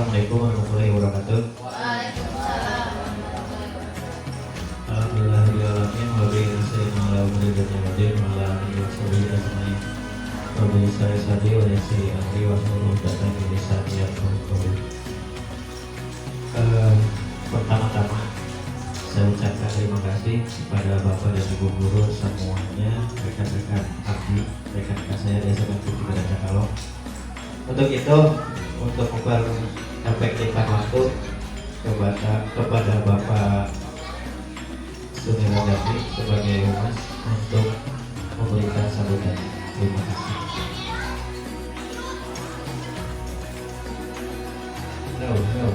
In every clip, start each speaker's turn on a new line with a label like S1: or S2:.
S1: Assalamualaikum warahmatullahi wabarakatuh.
S2: Waalaikumsalam.
S1: Alhamdulillahirobbilalamin wabillahi nasta'in ala umuri dunya waddin wa ala alihi wa sahbihi ajmain. Rabbi yassir sadri wa yassir amri wahlul 'uqdatam min lisani yafqahu qawli. Pertama-tama saya ucapkan terima kasih kepada Bapak dan Ibu guru semuanya, rekan-rekan abdi, rekan-rekan saya di SMA Negeri Cakalo. Untuk itu, untuk memperefektifkan waktu kepada Bapak Sunil Jati sebagai humas untuk memberikan sambutan. Terima kasih. Halo.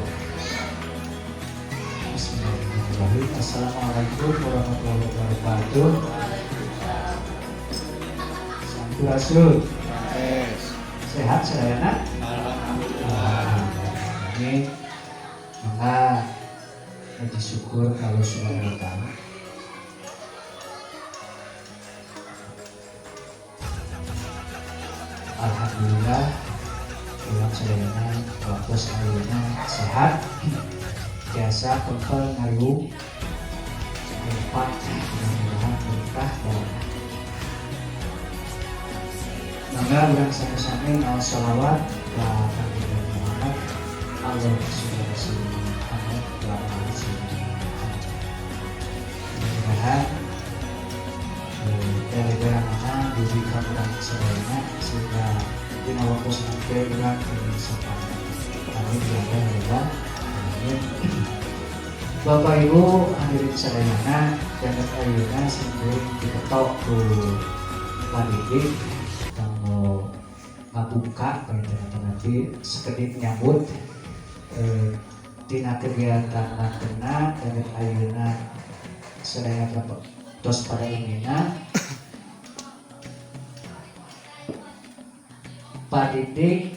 S3: Bismillahirrahmanirrahim. Assalamualaikum warahmatullahi wabarakatuh. Sampurasun. Sehat sedayana? Ini maka puji syukur kalau Subhanahu wa ta'ala. Alhamdulillah bulan sedayana waktu sedayana sehat. Biasa pempel ngayu empat mudah-mudahan berkah barokah. Mangga urang sami-sami maos shalawat ka Nabi Muhammad Allahumma sholli ala sayyidina Muhammad wa ala ali sayyidina Muhammad. Mudah-mudahan dari mana diberikan urang sedayana sehingga dina waktu sampai urang sampai kami dilakukan Bapak Ibu hadirin sadayana dan ayeuna singgung diketok ku padidik kanggo ngabuka nanti sekedip nyambut dina kegiatan nakena dan ayeuna sadayana tos pada inina padidik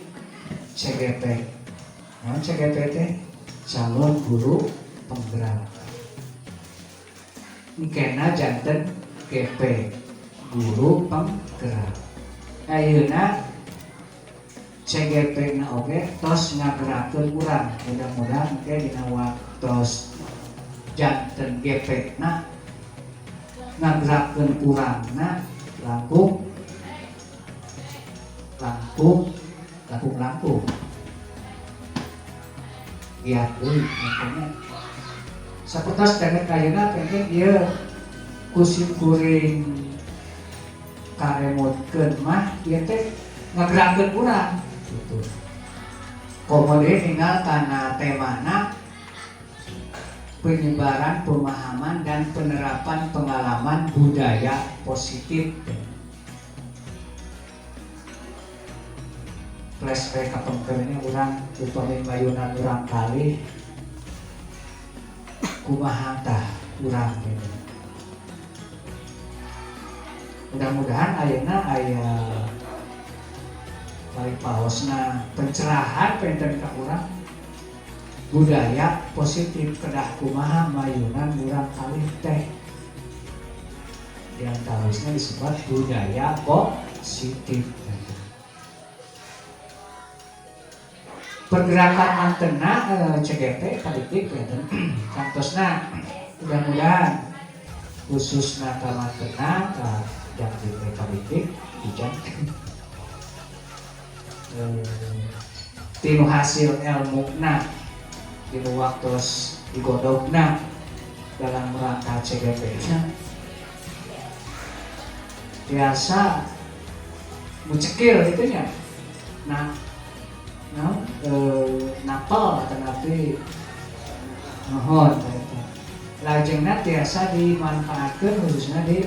S3: CGP. Nah, CGP teh calon guru penggerak. Ikena janten GP guru penggerak. Ayeuna CGP na oge tos ngagerakeun urang. Mudah-mudahan ke dina waktos janten GP na ngagerakeun urangna langkung. Ya, makanya sapertos tenek ayeuna pengen ieu kusim kuring karemotkeun mah ieu teh ngagerakeun urang gitu. Komode tinggal kana temana penyebaran pemahaman dan penerapan pengalaman budaya positif. Flashback ke pengkernya orang upami bayunan orang kali kumaha tah urang gitu. Mudah-mudahan ayeuna aya bari paosna pencerahan penten ka urang budaya positif kedah kumaha mayunan urang kali teh. Yang tawisna disebut budaya positif. Pergerakan antena CGP padidik ya kantosna mudah-mudahan khususna ka antena ka yang di padidik bijak tinu hasil ilmuna tinu waktos digodogna dalam rangka CGP nya biasa mucekil itunya napal atau nabi mohon lajengna biasa dimanfaatkan khususnya di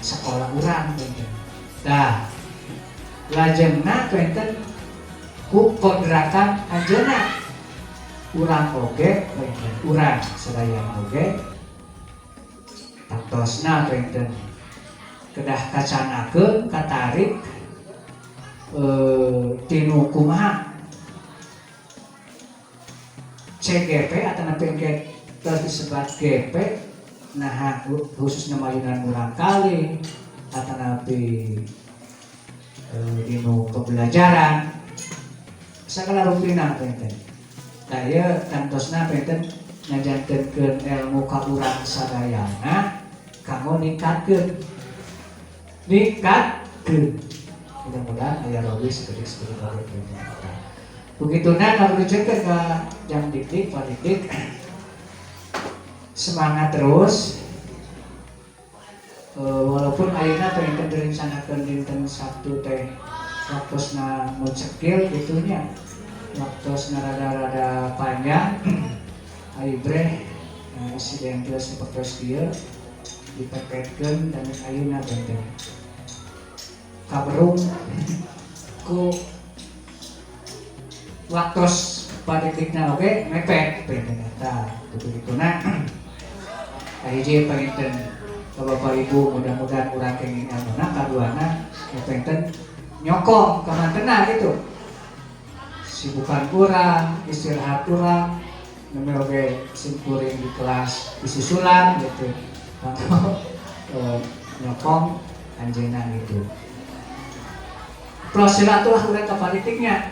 S3: sekolah urang gitu. Dah lajengna penten ku pergerakan anjeunna urang oge penten urang sadaya oge taktosna penten kedah kacanakeun katarik tinu kumaha CGP atau napi disebut GP nah khususnya mayunan urang kali atau napi dinu pembelajaran sakala rumpina penten. Daya kantosna penten ngajantenkeun ilmu ka urang sadayana kanggo ningkatkeun. Mudah-mudahan aya rogi seperti kabeh kita. Begituna kalau dicekel ke jam dikdik, Pak Dikdik semangat terus. Walaupun ayeuna pengen direncanakeun dinten Sabtu teh waktosna muncekil gitunya. Waktosna rada-rada panjang. Aibreh insiden teh sapertos kieu dipepetkeun dan ayeuna benten. Kaberung ku waktos pada tikna oke mepet ternyata begituna hiji pengiten ke Bapak Ibu mudah-mudahan urang kenging amanah kaduana pengiten nyokong kamantena gitu sibukan kurang istirahat kurang neme oge simkuring di kelas disusulan gitu nyokong anjeunna gitu. Silaturahmi urang ka politiknya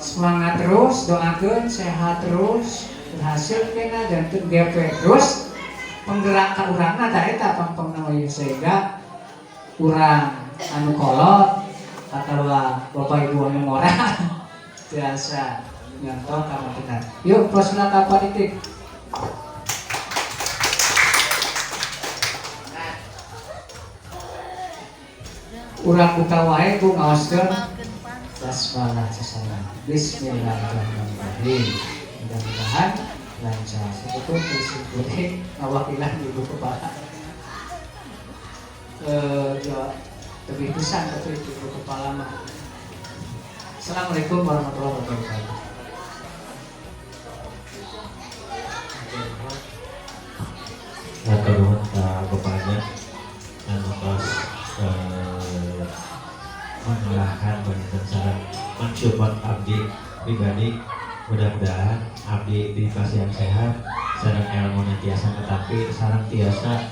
S3: semangat terus, doakeun sehat terus, berhasil kena dan GP terus penggerak ka urangna da eta pangpangna sehingga urang anu kolot atawa Bapak Ibu anu ngora biasa nyontoh ka benar. Yuk prosna ka politik. Urang buka wae ku ngaoskeun basmalah sesalan. Bismillahirrahmanirrahim. Mudah-mudahan lancar. Sebetulnya disebutnya awakilan ibu kepala. Lebih besar tapi ibu kepala mah. Assalamualaikum warahmatullahi wabarakatuh.
S1: Nuhun ka bapaknya anu tos mengarahkan dan sareng mensupport abdi pribadi. Mudah-mudahan abdi dikasih yang sehat, sareng ilmu tiasa tetapi sareng tiasa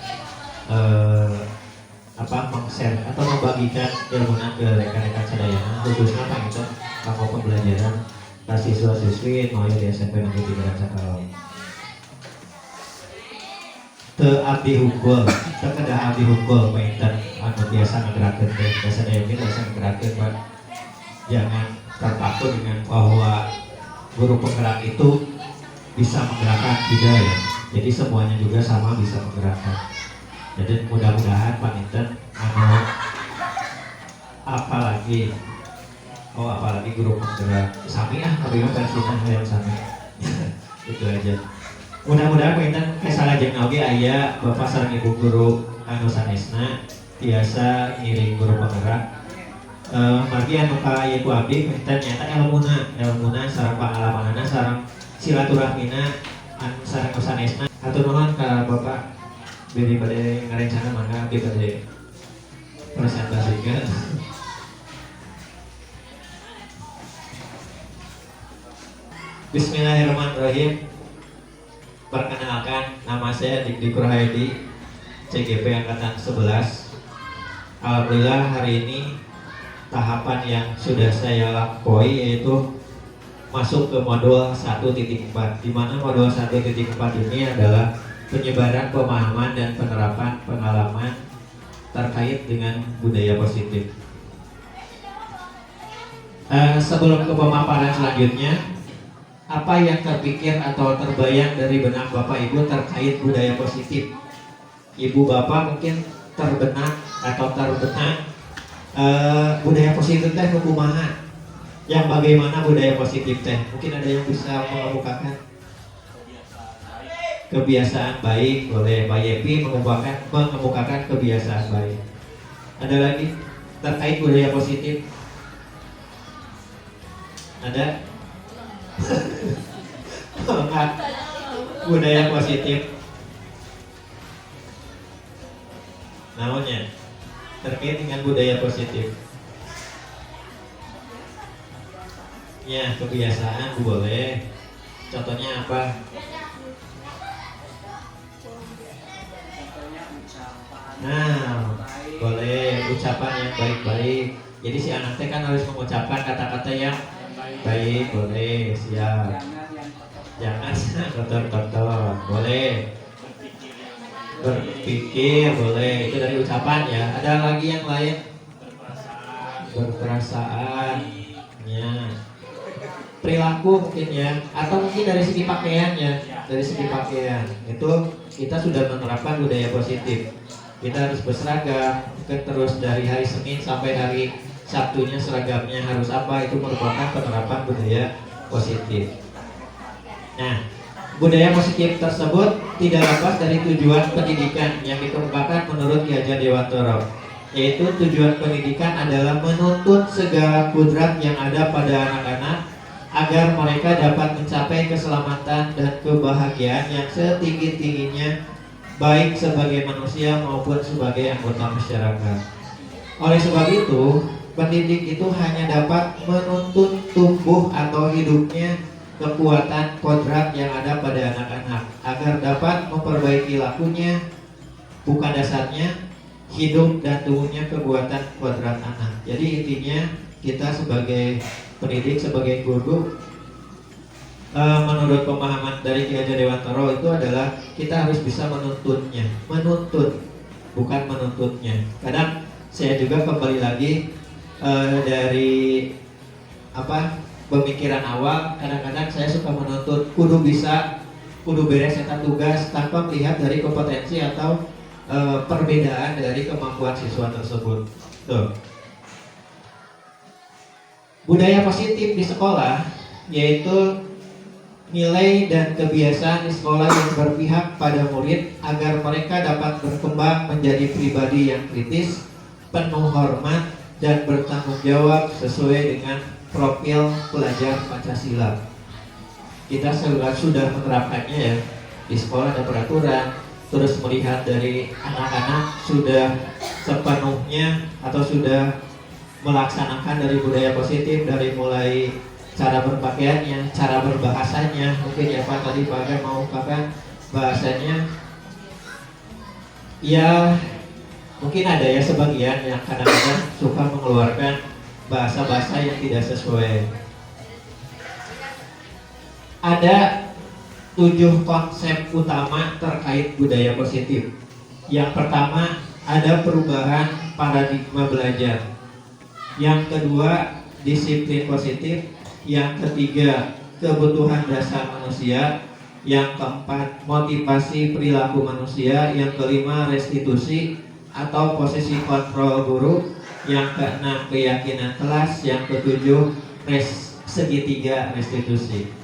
S1: meng-share atau membagikan ilmu ke rekan-rekan sadayana khususnya itu kanggo pembelajaran siswa-siswi mau di SMP Negeri 3 Cakalau. Teu abdi hukum, teu kedah abdi hukum painten anu biasa ngagerakeun teh, biasa dayana biasa ngagerakeun Pak. Jangan terpaku dengan bahwa guru penggerak itu bisa menggerakkan juga ya. Jadi semuanya juga sama bisa menggerakkan. Jadi mudah-mudahan painten apalagi guru penggerak sami tapi versinya yang sami. Itu aja. Mudah-mudahan painten kesalajeng oge aya Bapak sareng Ibu guru anu sanesna biasa ngiring guru penggerak. Margi anu ka ieu abdi painten nyata ilmuna sareng pengalamanna sareng silaturahmina anu sareng sanesna. Hatur nuhun ka Bapak beri bade ngarencana mangga abdi bade presentasikan. Bismillahirrahmanirrahim. Perkenalkan, nama saya Dikdik Kurhaidi, CGP Angkatan 11. Alhamdulillah hari ini tahapan yang sudah saya lampaui yaitu masuk ke modul 1.4, di mana modul 1.4 ini adalah penyebaran pemahaman dan penerapan pengalaman terkait dengan budaya positif. Sebelum ke pemaparan selanjutnya, apa yang terpikir atau terbayang dari benak Bapak Ibu terkait budaya positif? Ibu Bapak mungkin terbenak budaya positif teh kumaha? Yang bagaimana budaya positif teh? Mungkin ada yang bisa mengemukakan kebiasaan baik, boleh Pak Yepi mengemukakan kebiasaan baik. Ada lagi terkait budaya positif? Ada? Budaya positif namanya terkait dengan budaya positif ya, kebiasaan boleh, contohnya apa? Nah, boleh ucapan yang baik-baik. Jadi si anak teh kan harus mengucapkan kata-kata yang Baik, boleh, siap. Jangan kotor-kotor, boleh. Berpikir, boleh. Itu dari ucapan ya. Ada lagi yang lain? Berperasaan, ya. Perilaku mungkin ya, atau mungkin dari segi pakaiannya. Dari segi pakaian, itu kita sudah menerapkan budaya positif. Kita harus berseragam, mungkin terus dari hari Senin sampai hari Sabtunya seragamnya harus apa, itu merupakan penerapan budaya positif. Nah, budaya positif tersebut tidak lepas dari tujuan pendidikan yang dikemukakan menurut Ki Hajar Dewantara, yaitu tujuan pendidikan adalah menuntut segala kudrat yang ada pada anak-anak agar mereka dapat mencapai keselamatan dan kebahagiaan yang setinggi-tingginya, baik sebagai manusia maupun sebagai anggota masyarakat. Oleh sebab itu, pendidik itu hanya dapat menuntut tumbuh atau hidupnya kekuatan kodrat yang ada pada anak-anak agar dapat memperbaiki lakunya, bukan dasarnya, hidup dan tumbuhnya kekuatan kodrat anak. Jadi intinya kita sebagai pendidik, sebagai guru, menurut pemahaman dari Ki Hajar Dewantara itu adalah kita harus bisa menuntutnya, menuntut, bukan menuntutnya. Kadang saya juga kembali lagi dari pemikiran awal, kadang-kadang saya suka menuntut kudu bisa, kudu beres eta tugas tanpa melihat dari kompetensi atau perbedaan dari kemampuan siswa tersebut. Tuh. Budaya positif di sekolah yaitu nilai dan kebiasaan di sekolah yang berpihak pada murid agar mereka dapat berkembang menjadi pribadi yang kritis, penuh hormat, dan bertanggung jawab sesuai dengan profil pelajar Pancasila. Kita sudah menerapkannya ya, di sekolah ada peraturan, terus melihat dari anak-anak sudah sepenuhnya atau sudah melaksanakan dari budaya positif, dari mulai cara berpakaiannya, cara berbahasanya, mungkin ya Pak tadi Pak Agar mau ungkapkan bahasanya, ya mungkin ada ya sebagian yang kadang-kadang suka mengeluarkan bahasa-bahasa yang tidak sesuai. Ada 7 konsep utama terkait budaya positif. Yang pertama, ada perubahan paradigma belajar. Yang kedua, disiplin positif. Yang ketiga, kebutuhan dasar manusia. Yang keempat, motivasi perilaku manusia. Yang kelima, restitusi atau posisi kontrol guru. Yang keenam, keyakinan kelas. Yang ketujuh, segitiga restitusi.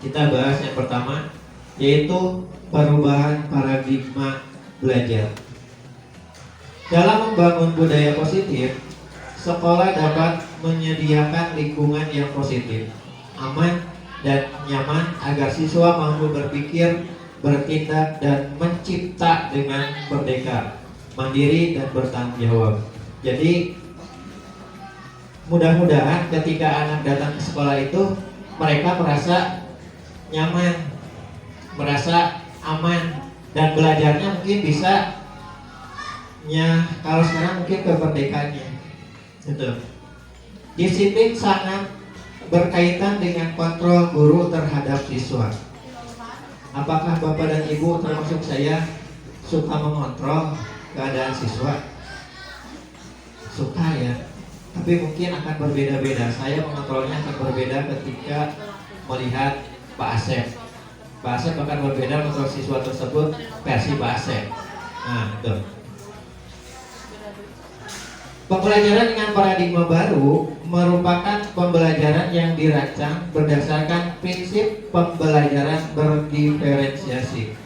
S1: Kita bahas yang pertama, yaitu perubahan paradigma belajar. Dalam membangun budaya positif, sekolah dapat menyediakan lingkungan yang positif, aman, dan nyaman agar siswa mampu berpikir, bertindak, dan mencipta dengan merdeka, mandiri, dan bertanggung jawab. Jadi mudah-mudahan ketika anak datang ke sekolah itu mereka merasa nyaman, merasa aman, dan belajarnya mungkin bisa kalau sekarang mungkin kemerdekaannya. Betul. Disiplin sangat berkaitan dengan kontrol guru terhadap siswa. Apakah Bapak dan Ibu termasuk saya suka mengontrol keadaan siswa? Suka ya. Tapi mungkin akan berbeda-beda. Saya mengontrolnya akan berbeda ketika melihat Pak Asep. Pak Asep akan berbeda mengontrol siswa tersebut versi Pak Asep. Nah, betul. Pembelajaran dengan paradigma baru merupakan pembelajaran yang dirancang berdasarkan prinsip pembelajaran berdiferensiasi,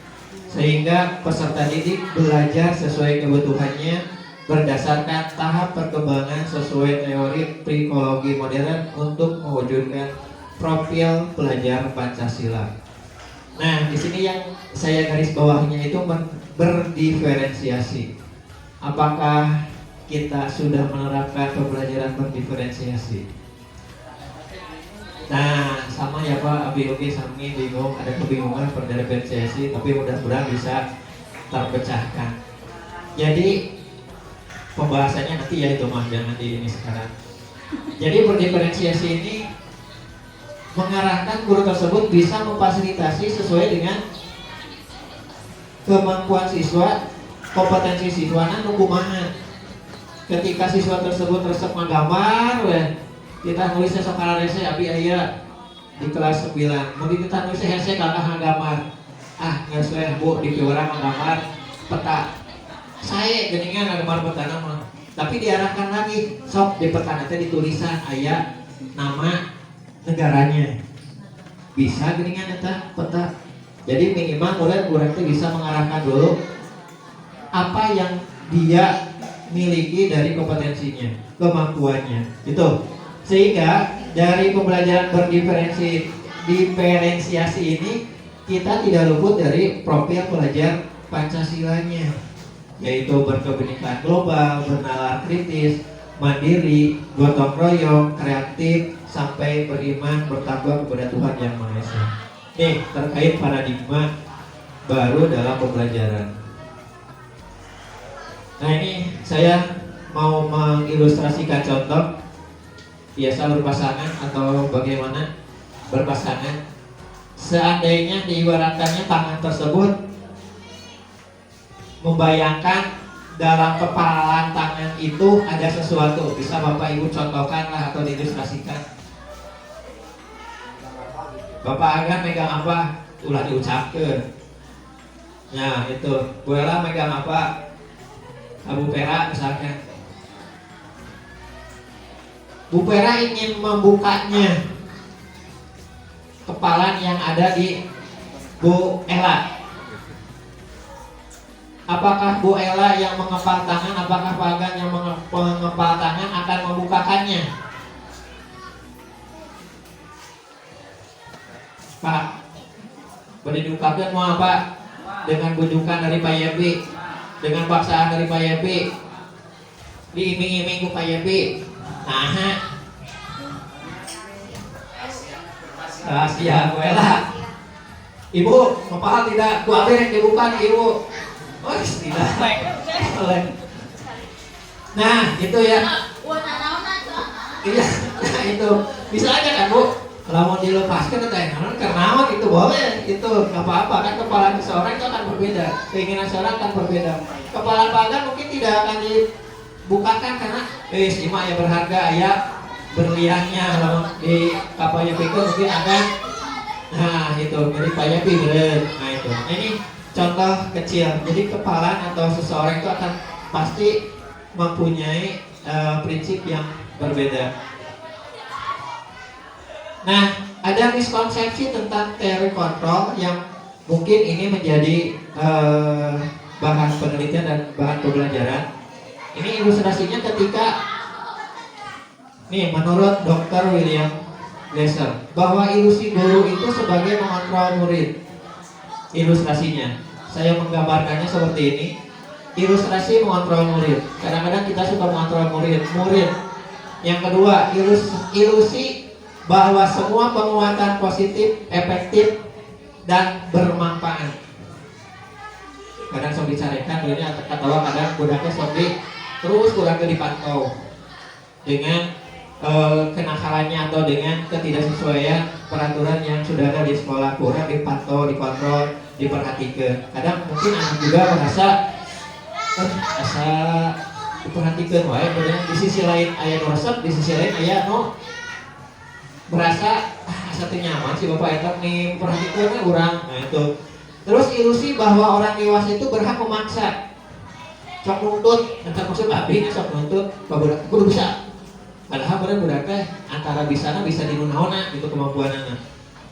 S1: sehingga peserta didik belajar sesuai kebutuhannya berdasarkan tahap perkembangan sesuai teori psikologi modern untuk mewujudkan profil pelajar Pancasila. Nah, di sini yang saya garis bawahnya itu berdiferensiasi. Apakah kita sudah menerapkan pembelajaran berdiferensiasi? Nah, sama ya Pak, Abi Ugi Sami bingung, ada kebingungan berdiferensiasi, tapi mudah-mudahan bisa terpecahkan. Jadi pembahasannya nanti ya itu mah, jangan di ini sekarang. Jadi berdiferensiasi ini mengarahkan guru tersebut bisa memfasilitasi sesuai dengan kemampuan siswa, kompetensi siswa nan kumaha. Ketika siswa tersebut resep menggambar, kita nulisnya sakara rese abi aya di kelas 9. Mungkin kita nulisnya hese kakak nggambar. Geus we Bu di piurang nggambar peta. Saya geningan nggambar peta mah. Tapi diarahkan lagi, sok di peta teh ditulisan aya nama negaranya. Bisa geningan eta peta. Jadi minimal murid itu bisa mengarahkan dulu apa yang dia miliki dari kompetensinya, kemampuannya. Itu. Sehingga dari pembelajaran diferensiasi ini kita tidak luput dari profil pelajar Pancasilanya, yaitu berkebinekaan global, bernalar kritis, mandiri, gotong royong, kreatif, sampai beriman, bertakwa kepada Tuhan Yang Maha Esa. Nih, terkait paradigma baru dalam pembelajaran. Nah, ini saya mau mengilustrasikan contoh biasa berpasangan atau bagaimana berpasangan. Seandainya diibaratkannya tangan tersebut membayangkan dalam kepala tangan itu ada sesuatu, bisa Bapak Ibu contohkan lah atau diilustrasikan. Bapak Agan megang apa? Ulah diucapkan. Nah itu, Bu Ella megang apa? Bu Pera misalkan. Bu Pera ingin membukanya kepalan yang ada di Bu Ella. Apakah Bu Ella yang mengepal tangan, apakah Pak Agan yang mengepal tangan akan membukakannya? Pak, boleh diungkapkan mau apa? Dengan bujukan dari Pak Yepi, dengan paksaan dari Pak Yepi, diiming-iming ku Pak Yepi. Nah, rahasia Bu Ella. Ibu, ngepal tidak? Bu Abir yang dibuka nih Ibu. Oh, tidak. Nah, itu ya. Iya, nah itu bisa aja kan Bu. Kalau mau dilepaskan karena itu boleh, itu nggak apa-apa kan. Kepala seseorang itu akan berbeda, keinginan seseorang akan berbeda. Kepala pagar mungkin tidak akan dibukakan karena ima ya berharga ya berliannya. Kalau di kapalnya pikir mungkin akan, nah itu jadi payah pikir. Nah itu, nah, ini contoh kecil. Jadi kepala atau seseorang itu akan pasti mempunyai prinsip yang berbeda. Nah, ada miskonsepsi tentang teori kontrol yang mungkin ini menjadi bahan penelitian dan bahan pembelajaran. Ini ilustrasinya ketika nih menurut Dr. William Glasser bahwa ilusi guru itu sebagai mengontrol murid. Ilustrasinya, saya menggambarkannya seperti ini. Ilustrasi mengontrol murid. Kadang-kadang kita suka mengontrol murid. Yang kedua, ilusi bahwa semua penguatan positif, efektif, dan bermanfaat. Kadang sok dicarikan, ini atau kadang budaknya sok terus kurang dipantau dengan kenakalannya atau dengan ketidaksesuaian peraturan yang sudah ada di sekolah, kurang dipantau, dikontrol, diperhatikan. Kadang mungkin anak juga merasa asa diperhatikan, wae di sisi lain ayah resep, di sisi lain ayah merasa asa nyaman si bapak eta nih perhatikan orang. Nah itu. Terus ilusi bahwa orang dewasa itu berhak memaksa. Sok nuntut, entar maksud abdi sok nuntut, babudak kudu bisa. Padahal budak teh antara bisa dinunaona gitu kemampuanana.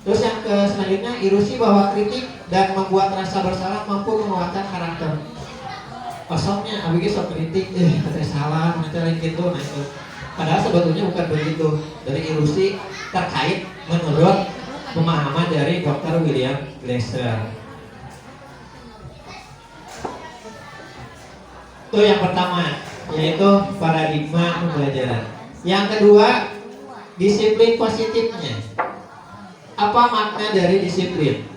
S1: Terus yang selanjutnya ilusi bahwa kritik dan membuat rasa bersalah mampu menguatkan karakter. Kosongnya abdi sok kritik, katanya salah, katanya gitu. Nah itu. Padahal sebetulnya bukan begitu. Dari ilusi terkait menurut pemahaman dari Dr. William Glasser. Itu yang pertama, yaitu paradigma pembelajaran. Yang kedua, disiplin positifnya. Apa makna dari disiplin?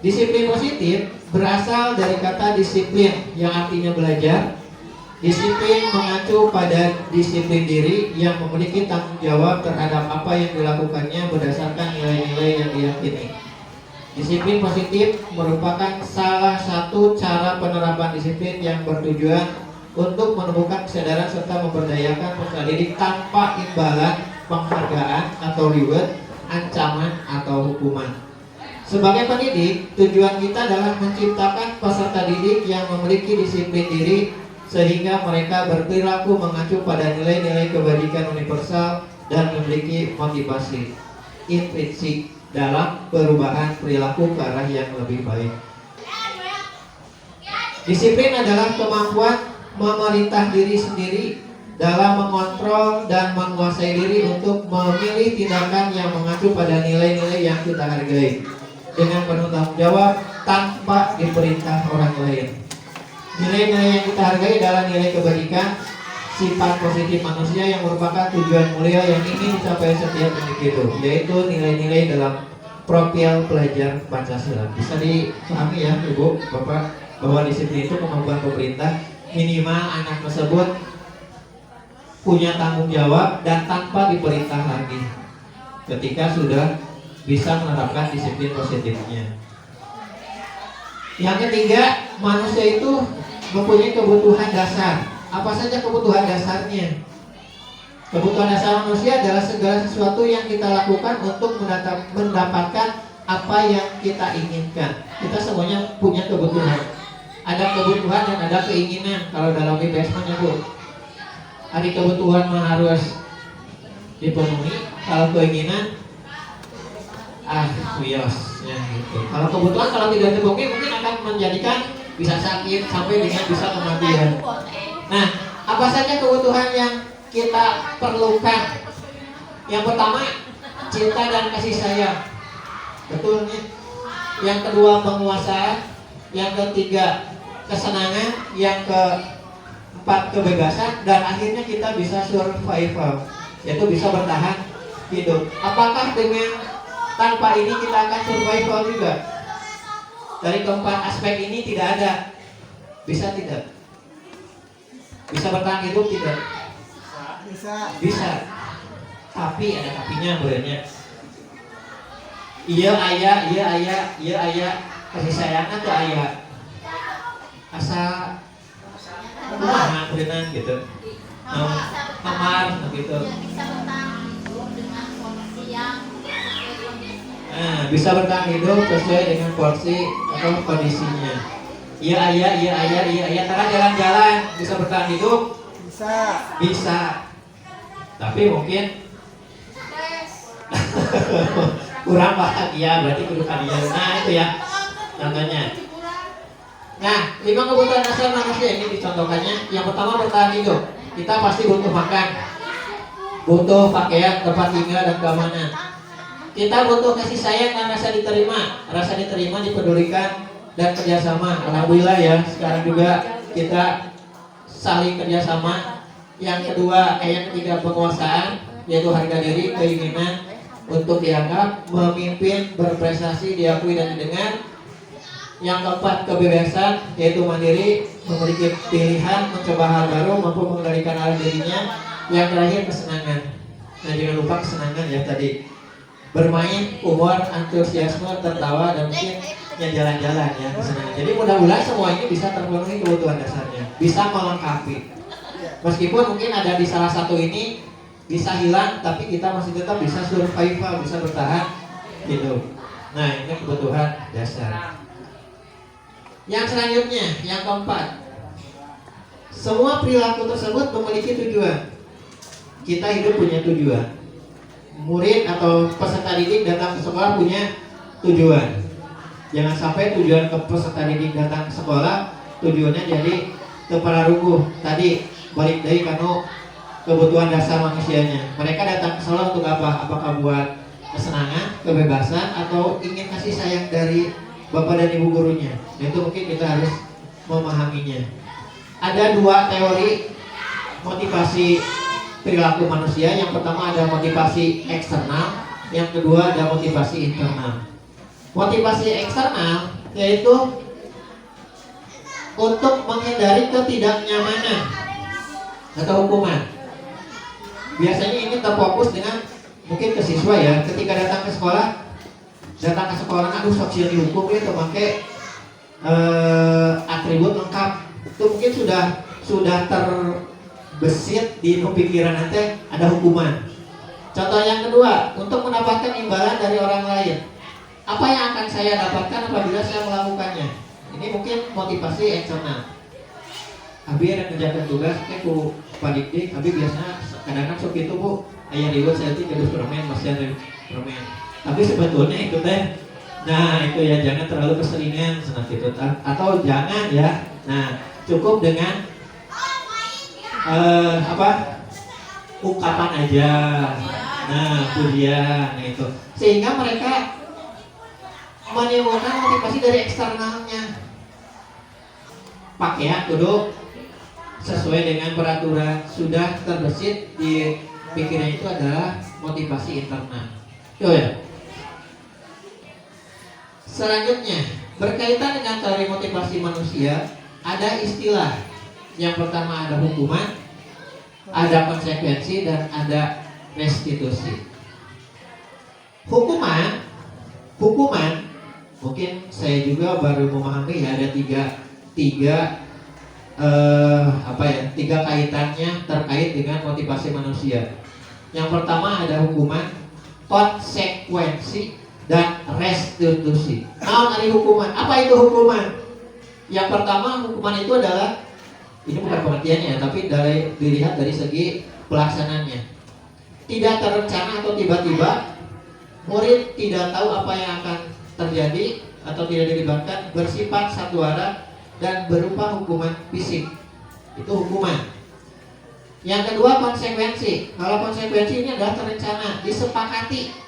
S1: Disiplin positif berasal dari kata disiplin yang artinya belajar, Disiplin mengacu pada disiplin diri yang memiliki tanggung jawab terhadap apa yang dilakukannya berdasarkan nilai-nilai yang diyakini. Disiplin positif merupakan salah satu cara penerapan disiplin yang bertujuan untuk menumbuhkan kesadaran serta memberdayakan peserta didik tanpa imbalan, penghargaan atau reward, ancaman atau hukuman. Sebagai pendidik, tujuan kita adalah menciptakan peserta didik yang memiliki disiplin diri sehingga mereka berperilaku mengacu pada nilai-nilai kebajikan universal dan memiliki motivasi intrinsik dalam perubahan perilaku ke arah yang lebih baik. Disiplin adalah kemampuan memerintah diri sendiri dalam mengontrol dan menguasai diri untuk memilih tindakan yang mengacu pada nilai-nilai yang kita hargai dengan penuh tanggung jawab tanpa diperintah orang lain. Nilai-nilai yang kita hargai adalah nilai kebajikan, sifat positif manusia yang merupakan tujuan mulia yang ingin dicapai setiap individu, yaitu nilai-nilai dalam profil pelajar Pancasila. Bisa dipahami ya Ibu, Bapak, bahwa disiplin itu kemampuan pemerintah minimal anak tersebut punya tanggung jawab dan tanpa diperintah lagi ketika sudah bisa menerapkan disiplin positifnya. Yang ketiga, manusia itu mempunyai kebutuhan dasar. Apa saja kebutuhan dasarnya? Kebutuhan dasar manusia adalah segala sesuatu yang kita lakukan untuk mendapatkan apa yang kita inginkan. Kita semuanya punya kebutuhan. Ada kebutuhan dan ada keinginan. Kalau dalam IPS-nya Bu, ada kebutuhan mah harus dipenuhi. Kalau keinginan wios ya, gitu. Kalau kebutuhan kalau tidak terpenuhi mungkin akan menjadikan bisa sakit sampai dengan bisa kematian. Nah, apa saja kebutuhan yang kita perlukan? Yang pertama, cinta dan kasih sayang. Betul nih. Yang kedua, penguasaan. Yang ketiga, kesenangan. Yang keempat, kebebasan. Dan akhirnya kita bisa survival, yaitu bisa bertahan hidup. Apakah dengan tanpa ini kita akan survival juga? Dari keempat aspek ini tidak ada. Bisa tidak? Bisa bertahan hidup tidak? Bisa. Tapi ada tapinya sebenarnya. Iya ayah, kasih sayang atau ayah. Asa kumaha berenang gitu. Amar gitu.
S2: Bisa bertahan hidup dengan kondisi yang
S1: Bisa bertahan hidup sesuai dengan porsi atau kondisinya. Iya ayah. Karena jalan-jalan bisa bertahan hidup. Bisa. Tapi mungkin kurang bahagia, berarti kudu kadieu. Nah itu ya contohnya. Nah, 5 kebutuhan dasar manusia ini dicontohkannya. Yang pertama bertahan hidup. Kita pasti butuh makan, butuh pakaian, tempat tinggal dan keamanan. Kita butuh kasih sayang dan rasa diterima, dipedulikan dan kerjasama. Alhamdulillah ya, sekarang juga kita saling kerjasama. Yang kedua, yang ketiga penguasaan, yaitu harga diri, keinginan untuk dianggap, memimpin, berprestasi, diakui dan didengar. Yang keempat, kebebasan, yaitu mandiri, memiliki pilihan, mencoba hal baru, mampu mengendalikan arah dirinya. Yang terakhir, kesenangan. Nah jangan lupa kesenangan ya tadi, bermain, humor, antusiasme, tertawa, dan mungkin jalan-jalan ya kesenangan. Jadi mudah-mudahan semua ini bisa terpenuhi kebutuhan dasarnya, bisa melengkapi. Meskipun mungkin ada di salah satu ini bisa hilang, tapi kita masih tetap bisa survival, bisa bertahan hidup. Nah ini kebutuhan dasar. Yang selanjutnya, yang keempat, semua perilaku tersebut memiliki tujuan. Kita hidup punya tujuan. Murid atau peserta didik datang ke sekolah punya tujuan. Jangan sampai tujuan ke peserta didik datang ke sekolah tujuannya jadi kepala ruguh. Tadi balik dari kanu kebutuhan dasar manusianya. Mereka datang ke sekolah untuk apa? Apakah buat kesenangan, kebebasan, atau ingin kasih sayang dari bapak dan ibu gurunya? Itu mungkin kita harus memahaminya. Ada 2 teori motivasi perilaku manusia. Yang pertama ada motivasi eksternal, yang kedua ada motivasi internal. Motivasi eksternal yaitu untuk menghindari ketidaknyamanan atau hukuman? Biasanya ini terfokus dengan mungkin ke siswa ya, ketika datang ke sekolah, aduh sosial dihukum itu pakai atribut lengkap, itu mungkin sudah terbesit di pikiran nanti ada hukuman. Contoh yang kedua, untuk mendapatkan imbalan dari orang lain, apa yang akan saya dapatkan apabila saya melakukannya? Ini mungkin motivasi eksternal. Abi yang mengerjakan tugas, ku padik-dik, Abi biasanya kadang-kadang sok itu bu, ayah ribut saya itu kedus permen, masih ada permen. Tapi sebetulnya itu teh, nah itu ya jangan terlalu keseringan senang itu, atau jangan ya. Nah cukup dengan ungkapan aja, nah pujian, nah itu, sehingga mereka menimbulkan motivasi dari eksternalnya. Pakaian kudu sesuai dengan peraturan, sudah terbesit di pikiran, itu adalah motivasi internal. Ya. Selanjutnya, berkaitan dengan teori motivasi manusia, ada istilah. Yang pertama ada hukuman, ada konsekuensi, dan ada restitusi. Hukuman mungkin saya juga baru memahami ya, ada tiga kaitannya terkait dengan motivasi manusia. Yang pertama ada hukuman, konsekuensi, dan restitusi. Nah, dari hukuman, apa itu hukuman? Yang pertama, hukuman itu adalah, ini bukan pengertiannya, tapi dilihat dari segi pelaksananya. Tidak terencana atau tiba-tiba, murid tidak tahu apa yang akan terjadi atau tidak dilibatkan, bersifat satu arah, dan berupa hukuman fisik. Itu hukuman. Yang kedua, konsekuensi. Kalau konsekuensi ini adalah terencana, disepakati.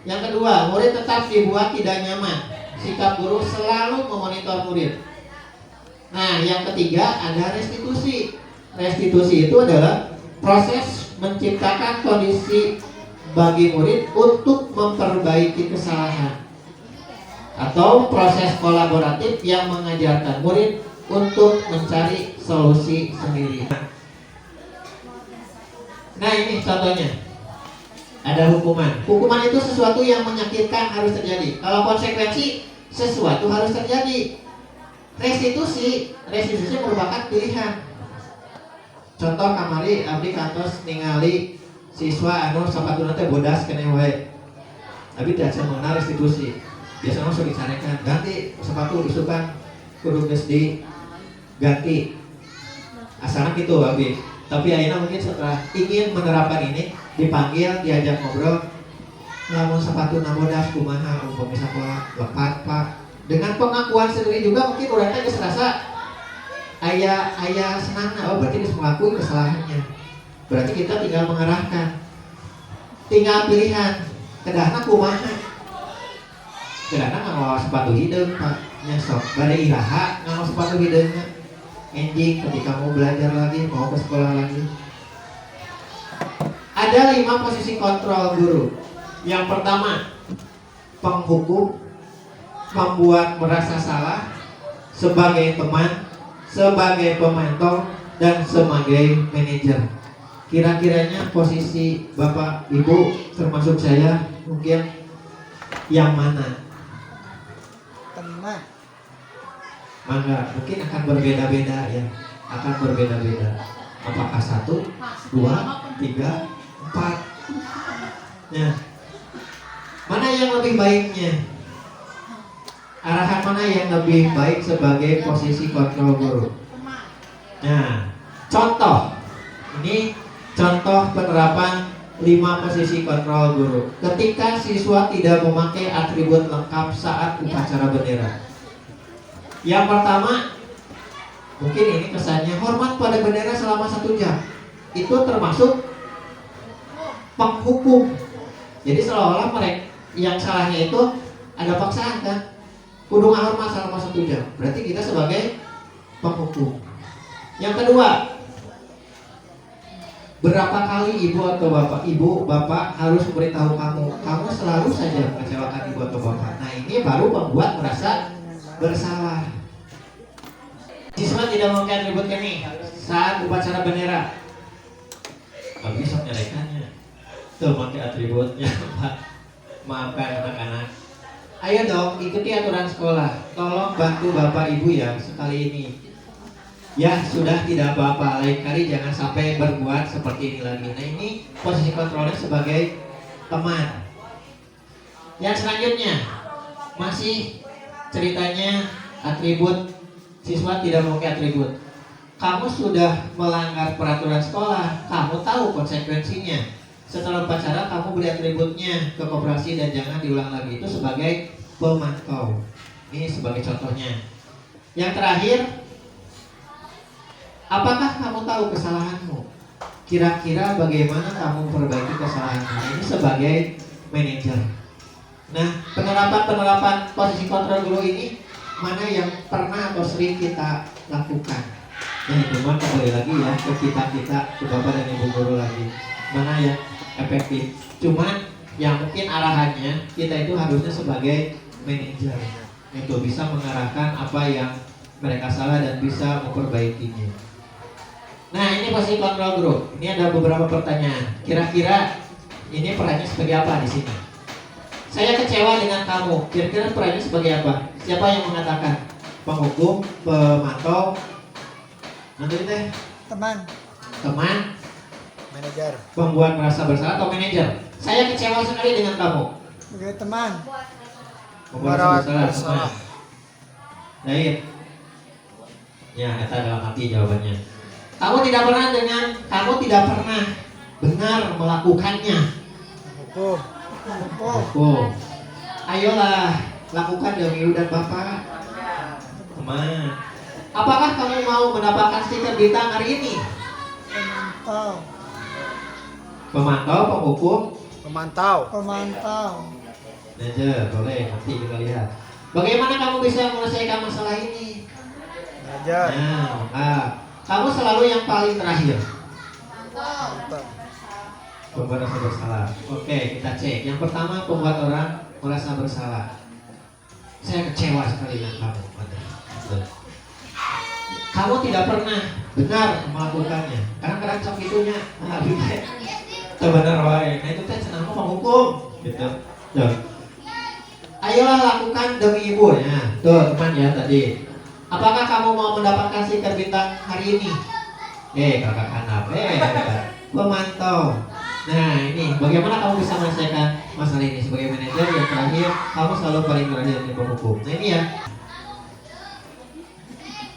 S1: Yang kedua, murid tetap dibuat tidak nyaman. Sikap guru selalu memonitor murid. Nah, yang ketiga ada restitusi. Restitusi itu adalah proses menciptakan kondisi bagi murid untuk memperbaiki kesalahan, atau proses kolaboratif yang mengajarkan murid untuk mencari solusi sendiri. Nah, ini contohnya. Ada hukuman. Hukuman itu sesuatu yang menyakitkan harus terjadi. Kalau konsekuensi, sesuatu harus terjadi. Restitusi merupakan pilihan. Contoh kamari abdi kantos ningali siswa anu sapatuna teh bodas keneh wae. Abi teh mengenal restitusi. Biasanya sudah disarankan ganti sepatu isukan kudu geus diganti. Asalnya gitu abi. Tapi akhirnya mungkin setelah ingin menerapkan ini, dipanggil, diajak ngobrol, lamun sepatu bodas kumaha, umpama sakola lepat pak. Dengan pengakuan sendiri juga mungkin orang teh geus rasa aya senangna, oh berarti geus mengakui kesalahannya. Berarti kita tinggal mengarahkan, tinggal pilihan, kedahna kumaha. Kedahna nganggo sepatu hideung pak, nya sok bade iraha nganggo sepatu hideungna. Enjing ketika mau belajar lagi, mau ke sekolah lagi. Ada 5 posisi kontrol guru. Yang pertama, penghukum, membuat merasa salah, sebagai teman, sebagai pemantau, dan sebagai manajer. Kira-kiranya posisi Bapak Ibu termasuk saya mungkin yang mana?
S3: Tengah.
S1: Mangga, mungkin akan berbeda-beda ya, akan berbeda-beda. Apakah 1, 2, 3, 4? Ya, mana yang lebih baiknya? Arahan mana yang lebih baik sebagai posisi kontrol guru? Nah, contoh ini contoh penerapan 5 posisi kontrol guru. Ketika siswa tidak memakai atribut lengkap saat upacara bendera. Yang pertama, mungkin ini kesannya hormat pada bendera selama 1 jam. Itu termasuk penghukum. Jadi seolah-olah mereka yang salahnya itu ada paksaan kan, kudu hormat selama 1 jam. Berarti kita sebagai penghukum. Yang kedua, berapa kali ibu atau bapak harus memberitahu kamu selalu saja mengecewakan ibu atau bapak. Nah ini baru membuat merasa bersalah. Siswa tidak memakai atributnya nih saat upacara bendera. Gak bisa nyerekannya. Tuh pakai atributnya, Pak. Maafkan anak-anak. Ayo dong, ikuti aturan sekolah. Tolong bantu Bapak Ibu ya sekali ini. Ya sudah, tidak apa-apa. Lain kali jangan sampai berbuat seperti ini lagi. Nah ini posisi kontrolnya sebagai teman. Yang selanjutnya masih ceritanya atribut. Siswa tidak memakai atribut. Kamu sudah melanggar peraturan sekolah. Kamu tahu konsekuensinya. Setelah upacara kamu beri atributnya ke koperasi dan jangan diulang lagi. Itu sebagai pemantau. Ini sebagai contohnya. Yang terakhir, apakah kamu tahu kesalahanmu? Kira-kira bagaimana kamu perbaiki kesalahanmu? Ini sebagai manajer. Nah, penerapan posisi kontrol guru ini mana yang pernah atau sering kita lakukan? Nah, cuma kembali lagi ya ke kita, ke Bapak dan Ibu guru lagi. Mana yang efektif? Cuman yang mungkin arahannya kita itu harusnya sebagai manajer untuk bisa mengarahkan apa yang mereka salah dan bisa memperbaikinya. Nah, ini posisi kontrol guru. Ini ada beberapa pertanyaan. Kira-kira ini perannya sebagai apa di sini? Saya kecewa dengan kamu. Kira-kira perannya sebagai apa? Siapa yang mengatakan? Penghukum, pemantau, nanti teh
S4: Teman. Manajer.
S1: Pembuat merasa bersalah atau manajer? Saya kecewa sekali dengan kamu.
S4: Sebagai teman.
S1: Pembuat merasa bersalah. Lain. Ya, itu dalam hati jawabannya. Kamu tidak pernah benar melakukannya.
S4: Hukum.
S1: Ayolah, lakukan demi ibu dan bapak. Teman, apakah kamu mau mendapatkan stiker bintang hari ini? Pemantau, penghukum,
S4: Pemantau.
S1: manajer, boleh nanti kita lihat. Bagaimana kamu bisa menyelesaikan masalah ini?
S4: Manajer.
S1: Kamu selalu yang paling terakhir.
S4: Mantap.
S1: Pembuat rasa bersalah. Oke, kita cek. Yang pertama, pembuat orang merasa bersalah. Saya kecewa sekali dengan kamu. Kamu tidak pernah benar melakukannya. Kadang-kadang sok itunya. Benar wae. Nah itu teh cenah mah penghukum. Gitu. Tuh. Ayolah lakukan demi ibu. Ya, tuh teman ya tadi. Apakah kamu mau mendapatkan stiker bintang hari ini? Kakak Kanap. Pemantau. Nah ini, bagaimana kamu bisa menyelesaikan masalah ini sebagai manajer? Yang terakhir, kamu selalu paling terakhir di penghukum. Nah ini ya.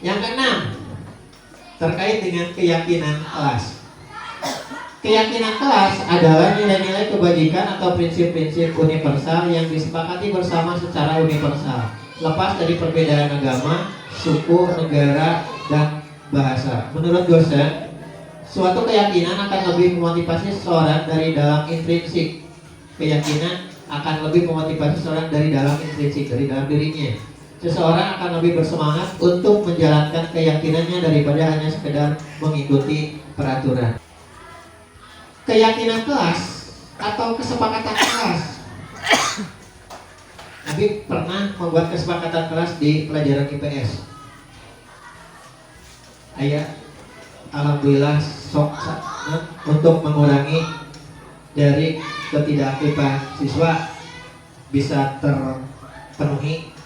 S1: Yang keenam, terkait dengan keyakinan kelas. Keyakinan kelas adalah nilai-nilai kebajikan atau prinsip-prinsip universal yang disepakati bersama secara universal, lepas dari perbedaan agama, suku, negara, dan bahasa. Menurut dosen, suatu keyakinan akan lebih memotivasi seseorang dari dalam intrinsik. Keyakinan akan lebih memotivasi seseorang dari dalam intrinsik, dari dalam dirinya. Seseorang akan lebih bersemangat untuk menjalankan keyakinannya daripada hanya sekedar mengikuti peraturan. Keyakinan kelas atau kesepakatan kelas. Nabi pernah membuat kesepakatan kelas di pelajaran IPS. Alhamdulillah untuk mengurangi dari ketidakaktifan siswa bisa terpenuhi,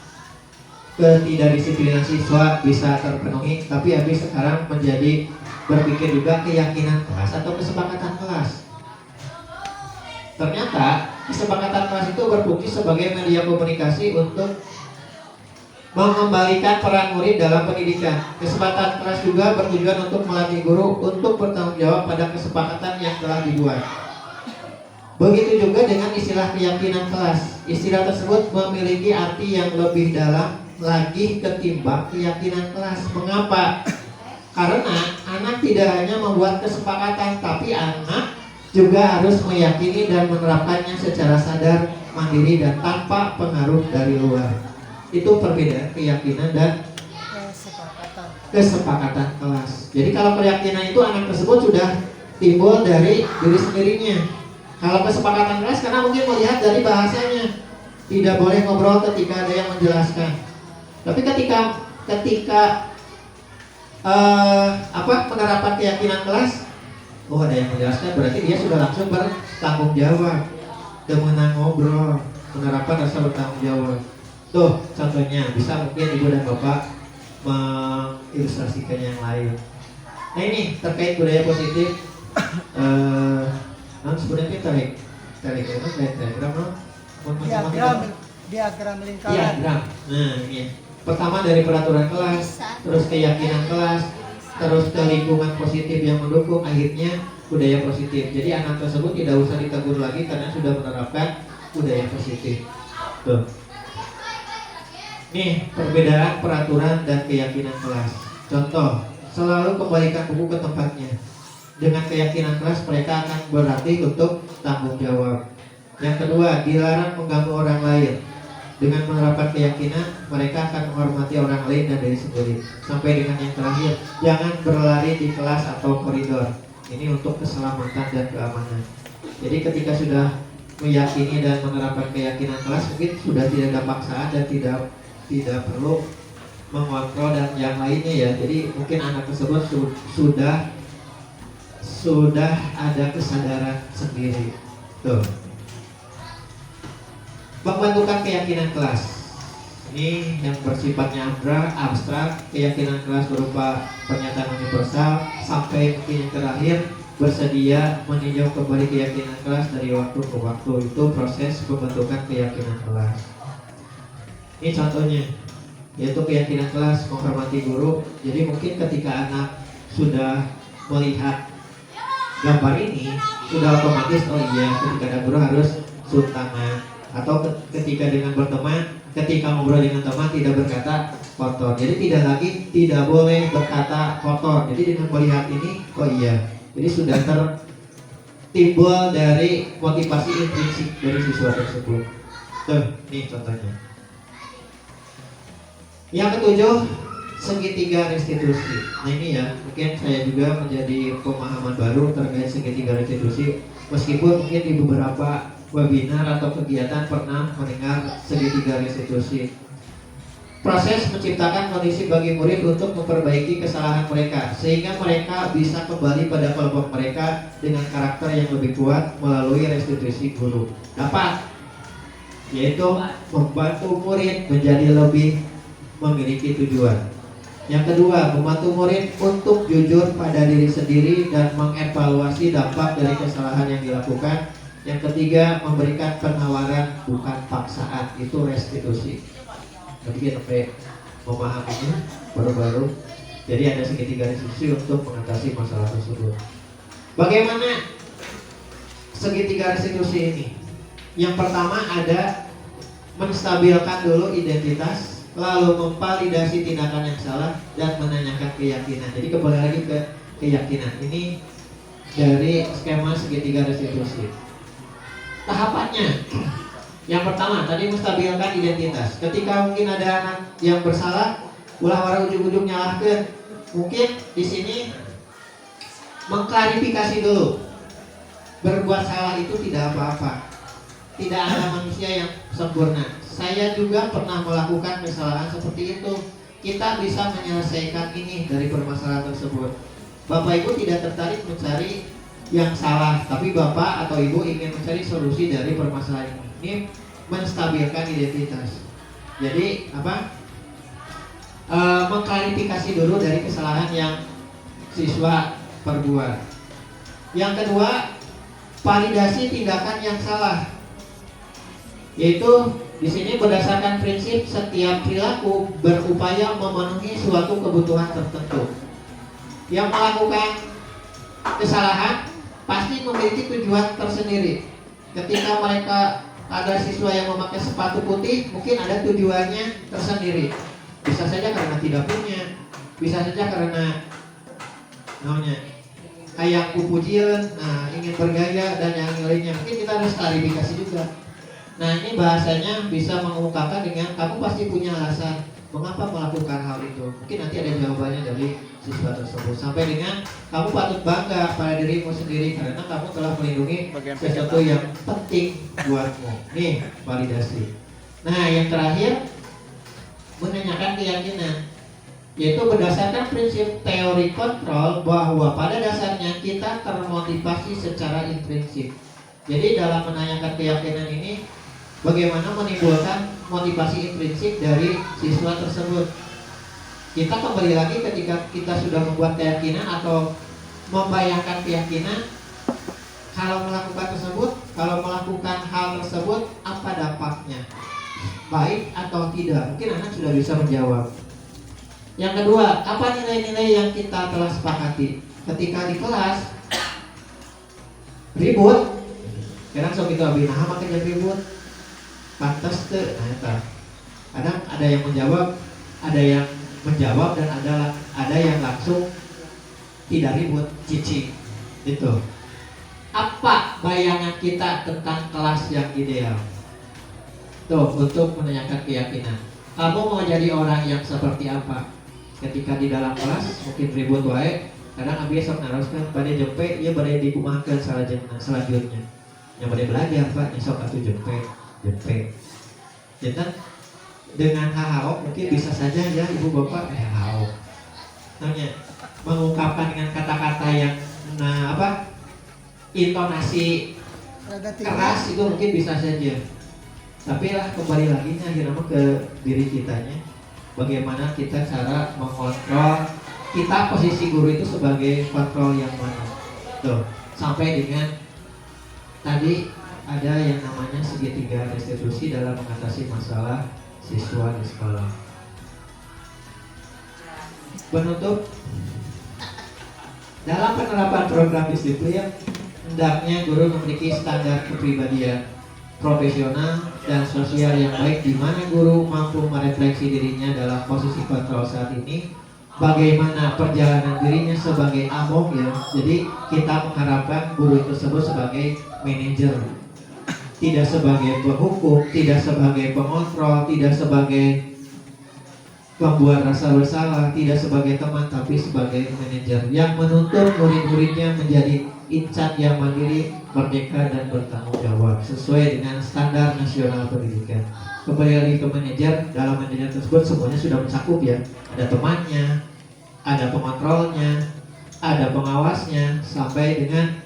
S1: ketidakdisiplinan siswa bisa terpenuhi, tapi habis sekarang menjadi berpikir juga keyakinan kelas atau kesepakatan kelas. Ternyata kesepakatan kelas itu berfungsi sebagai media komunikasi untuk mengembalikan peran murid dalam pendidikan. Kesepakatan kelas juga bertujuan untuk melatih guru untuk bertanggung jawab pada kesepakatan yang telah dibuat. Begitu juga dengan istilah keyakinan kelas. Istilah tersebut memiliki arti yang lebih dalam lagi ketimbang keyakinan kelas. Mengapa? Karena anak tidak hanya membuat kesepakatan, tapi anak juga harus meyakini dan menerapkannya secara sadar, mandiri, dan tanpa pengaruh dari luar. Itu perbedaan keyakinan dan kesepakatan kelas. Jadi kalau keyakinan itu anak tersebut sudah timbul dari diri sendirinya. Kalau kesepakatan kelas karena mungkin melihat dari bahasanya, tidak boleh ngobrol ketika ada yang menjelaskan. Tapi ketika Penerapan keyakinan kelas. Oh, ada yang menjelaskan, berarti dia sudah langsung bertanggung jawab. Menang ngobrol, penerapan rasa bertanggung jawab. Tuh contohnya, bisa mungkin ibu dan bapak mengilustrasikan yang lain. Nah ini terkait budaya positif. Sebenarnya telegram,
S4: diagram lingkaran.
S1: diagram. Nah ini pertama dari peraturan kelas, terus keyakinan kelas, terus ke lingkungan positif yang mendukung, akhirnya budaya positif. Jadi anak tersebut tidak usah ditegur lagi karena sudah menerapkan budaya positif. Tuh. Nih perbedaan peraturan dan keyakinan kelas. Contoh, selalu kembalikan buku ke tempatnya. Dengan keyakinan kelas mereka akan berlatih untuk tanggung jawab. Yang kedua, dilarang mengganggu orang lain. Dengan menerapkan keyakinan, mereka akan menghormati orang lain dan diri sendiri. Sampai dengan yang terakhir, jangan berlari di kelas atau koridor. Ini untuk keselamatan dan keamanan. Jadi ketika sudah meyakini dan menerapkan keyakinan kelas, mungkin sudah tidak ada paksaan dan tidak perlu mengontrol dan yang lainnya ya. Jadi mungkin anak tersebut sudah ada kesadaran sendiri. Tuh. Pembentukan keyakinan kelas. Ini yang bersifatnya abstrak, keyakinan kelas berupa pernyataan universal, sampai mungkin yang terakhir bersedia meninjau kembali keyakinan kelas dari waktu ke waktu. Itu proses pembentukan keyakinan kelas. Ini contohnya, yaitu keyakinan kelas menghormati guru. Jadi mungkin ketika anak sudah melihat gambar ini, sudah otomatis oh iya ketika ada guru harus cium tangan. Atau ketika dengan berteman, ketika ngobrol dengan teman tidak berkata kotor. Jadi tidak boleh berkata kotor. Jadi dengan melihat ini, oh iya, jadi sudah tertimbul dari motivasi intrinsik dari siswa tersebut. Tuh, nih contohnya. Yang ketujuh, segitiga restitusi. Nah ini ya, mungkin saya juga menjadi pemahaman baru terkait segitiga restitusi. Meskipun mungkin di beberapa webinar atau kegiatan pernah mendengar segitiga restitusi. Proses menciptakan kondisi bagi murid untuk memperbaiki kesalahan mereka, sehingga mereka bisa kembali pada kelompok mereka dengan karakter yang lebih kuat melalui restitusi guru. Dapat, yaitu membantu murid menjadi lebih memiliki tujuan. Yang kedua, membantu murid untuk jujur pada diri sendiri dan mengevaluasi dampak dari kesalahan yang dilakukan. Yang ketiga, memberikan penawaran bukan paksaan, itu restitusi. Jadi kita memahaminya baru-baru. Jadi ada segitiga restitusi untuk mengatasi masalah tersebut. Bagaimana segitiga restitusi ini? Yang pertama ada menstabilkan dulu identitas, lalu memvalidasi tindakan yang salah dan menanyakan keyakinan. Jadi kembali lagi ke keyakinan. Ini dari skema segitiga restitusi. Tahapannya, yang pertama tadi menstabilkan identitas. Ketika mungkin ada anak yang bersalah, ulah wara ujung-ujung nyalahkan. Mungkin di sini mengklarifikasi dulu. Berbuat salah itu tidak apa-apa. Tidak ada manusia yang sempurna. Saya juga pernah melakukan kesalahan seperti itu. Kita bisa menyelesaikan ini dari permasalahan tersebut. Bapak Ibu tidak tertarik mencari yang salah, tapi Bapak atau Ibu ingin mencari solusi dari permasalahan ini. Ini menstabilkan identitas. Jadi mengklarifikasi dulu dari kesalahan yang siswa perbuat. Yang kedua, validasi tindakan yang salah. Yaitu di sini berdasarkan prinsip setiap perilaku berupaya memenuhi suatu kebutuhan tertentu. Yang melakukan kesalahan pasti memiliki tujuan tersendiri. Ketika mereka ada siswa yang memakai sepatu putih, mungkin ada tujuannya tersendiri. Bisa saja karena tidak punya, bisa saja karena kayak pupujian, ingin bergaya dan yang lainnya. Mungkin kita harus klarifikasi juga. Nah ini bahasanya bisa mengungkapkan dengan kamu pasti punya alasan mengapa melakukan hal itu. Mungkin nanti ada jawabannya dari siswa tersebut. Sampai dengan kamu patut bangga pada dirimu sendiri karena kamu telah melindungi sesuatu yang penting buatmu. Nih validasi. Nah yang terakhir, menanyakan keyakinan. Yaitu berdasarkan prinsip teori kontrol bahwa pada dasarnya kita termotivasi secara intrinsik. Jadi dalam menanyakan keyakinan ini, bagaimana menimbulkan motivasi intrinsik dari siswa tersebut. Kita kembali lagi ketika kita sudah membuat keyakinan atau membayangkan keyakinan, kalau melakukan hal tersebut apa dampaknya, baik atau tidak. Mungkin anak sudah bisa menjawab. Yang kedua, apa nilai-nilai yang kita telah sepakati ketika di kelas ribut. Kadang sok kita binaha makanya ribut. Pantas tuh, kadang ada yang menjawab, dan ada yang langsung tidak ribut, cici. Itu. Apa bayangan kita tentang kelas yang ideal? Tuh, untuk menanyakan keyakinan. Kamu mau jadi orang yang seperti apa? Ketika di dalam kelas mungkin ribut wae, kadang abi sok naroskeun bade jempe, ieu bade dikumahakeun selanjutnya. Yang bade belajar Pak, sok atuh jempe. Jadi dengan hahao mungkin bisa saja ya Ibu Bapak hahao. Tanya mengungkapkan dengan kata-kata yang intonasi keras itu mungkin bisa saja. Tapi lah kembali lagi akhirnya ke diri kitanya. Bagaimana kita cara mengontrol kita, posisi guru itu sebagai kontrol yang mana. Tuh, sampai dengan tadi ada yang namanya segitiga restitusi dalam mengatasi masalah siswa di sekolah. Penutup, dalam penerapan program disiplin, hendaknya guru memiliki standar kepribadian profesional dan sosial yang baik, di mana guru mampu merefleksi dirinya dalam posisi kontrol saat ini, bagaimana perjalanan dirinya sebagai among ya. Jadi kita mengharapkan guru tersebut sebagai manajer, tidak sebagai penghukum, tidak sebagai pengontrol, tidak sebagai pembuat rasa bersalah, tidak sebagai teman, tapi sebagai manajer yang menuntut murid-muridnya menjadi insan yang mandiri, merdeka, dan bertanggung jawab sesuai dengan standar nasional pendidikan. Kembali lagi ke manajer, dalam manajer tersebut semuanya sudah mencakup ya. Ada temannya, ada pengontrolnya, ada pengawasnya, sampai dengan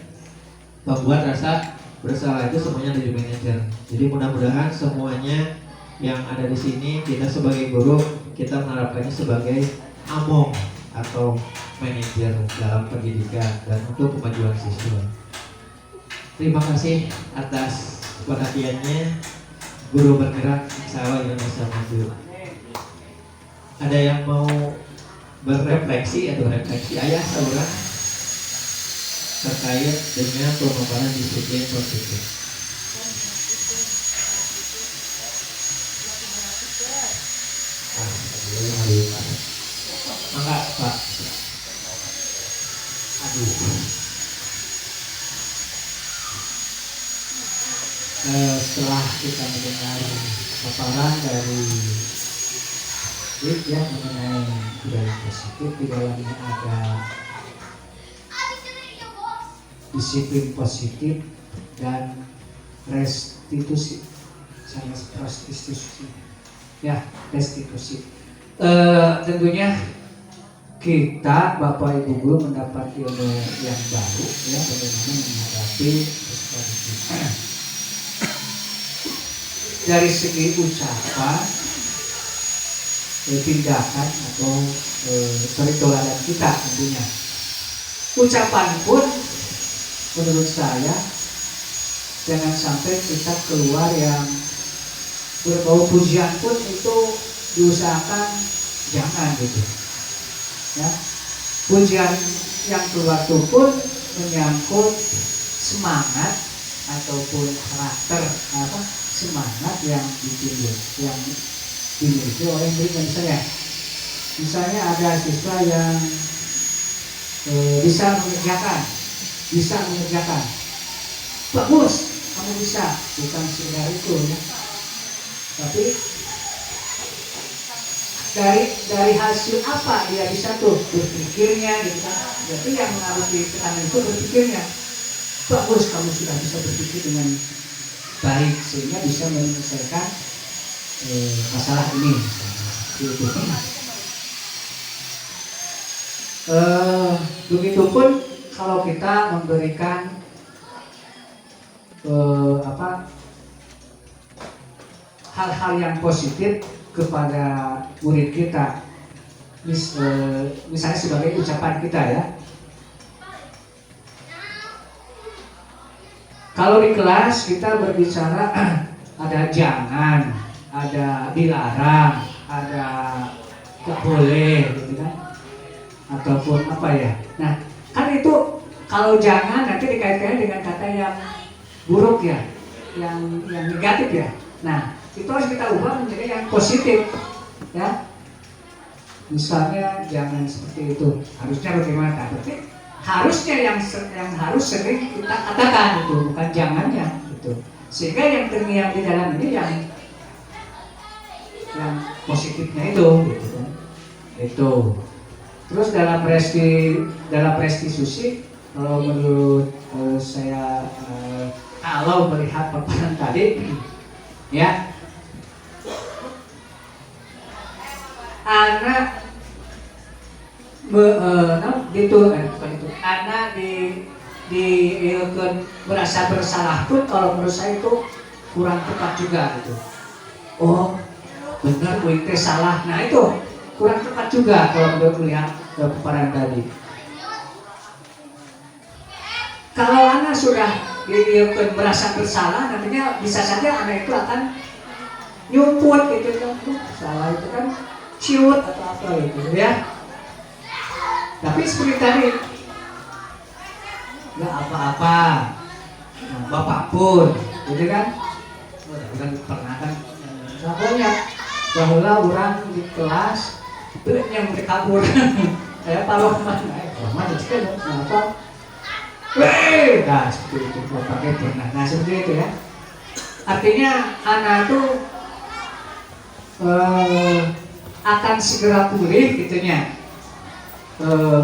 S1: pembuat rasa bersalah, itu semuanya dari manajer. Jadi mudah-mudahan semuanya yang ada di sini, kita sebagai guru, kita menerapkannya sebagai among atau manajer dalam pendidikan dan untuk kemajuan siswa. Terima kasih atas perhatiannya. Guru bergerak, insya Allah Indonesia maju. Ada yang mau berefleksi atau refleksi ayah saudara terkait dengan pemaparan disiplin positif? Enggak Pak.
S3: Setelah kita mendengar paparan dari ya mengenai budaya positif, di dalamnya ada disiplin positif dan restitusi. Restitusi. Tentunya kita Bapak Ibu guru mendapat ilmu yang baru ya, bagaimana menghadapi restitusi. Dari segi ucapan, tindakan atau teladan kita tentunya. Ucapan pun menurut saya jangan sampai kita keluar yang berbau pujian pun itu diusahakan jangan gitu. Ya, pujian yang keluar itu pun menyangkut semangat ataupun karakter semangat yang dimiliki oleh murid. Misalnya ada siswa yang bisa mengerjakan, bagus, kamu bisa, bukan sekedar itu ya, tapi dari hasil apa dia bisa tuh berpikirnya gitu kan. Jadi yang harus ditekankan itu berpikirnya. Bagus, kamu sudah bisa berpikir dengan baik sehingga bisa menyelesaikan masalah ini. Begitupun kalau kita memberikan hal-hal yang positif kepada murid kita, misalnya sebagai ucapan kita ya. Kalau di kelas kita berbicara ada jangan, ada dilarang, ada gak boleh gitu kan, ataupun apa ya. Nah kan itu kalau jangan nanti dikaitkan dengan kata yang buruk ya, yang negatif ya. Nah itu harus kita ubah menjadi yang positif ya. Misalnya jangan seperti itu, harusnya bagaimana? Berarti harusnya yang harus sering kita katakan itu, bukan jangannya gitu. Sehingga yang terniat di dalam ini yang positifnya itu gitu kan. Itu. Terus dalam restitusi kalau menurut saya kalau melihat paparan tadi ya, anak anak merasa bersalah pun kalau menurut saya itu kurang tepat juga gitu. Oh benar gue salah, nah itu kurang tepat juga kalau menurut melihat paparan tadi. Kalau anak sudah merasa bersalah, nantinya bisa saja anak itu akan nyumput gitu kan, salah itu kan ciut atau apa gitu ya. Tapi seperti tadi nggak apa-apa, nah, bapak pun gitu kan, udah pernah kan contohnya bahwa orang di kelas itu yang kabur kayak Pak Rohman, itu kan apa? Nah seperti itu bapaknya pernah, nah seperti itu ya. Artinya anak itu akan segera pulih gitunya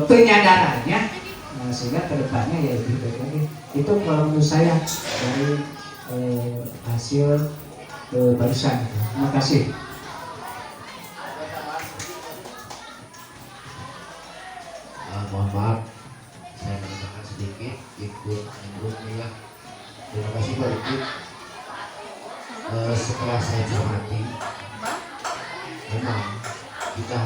S3: penyadarannya, nah, sehingga kedepannya ya lebih baik lagi. Itu kalau menurut saya dari hasil barusan. Terima kasih.
S5: Mohon maaf, saya menambahkan sedikit ikut ya. Terima kasih Pak Ikut. Setelah saya cermati, memang kita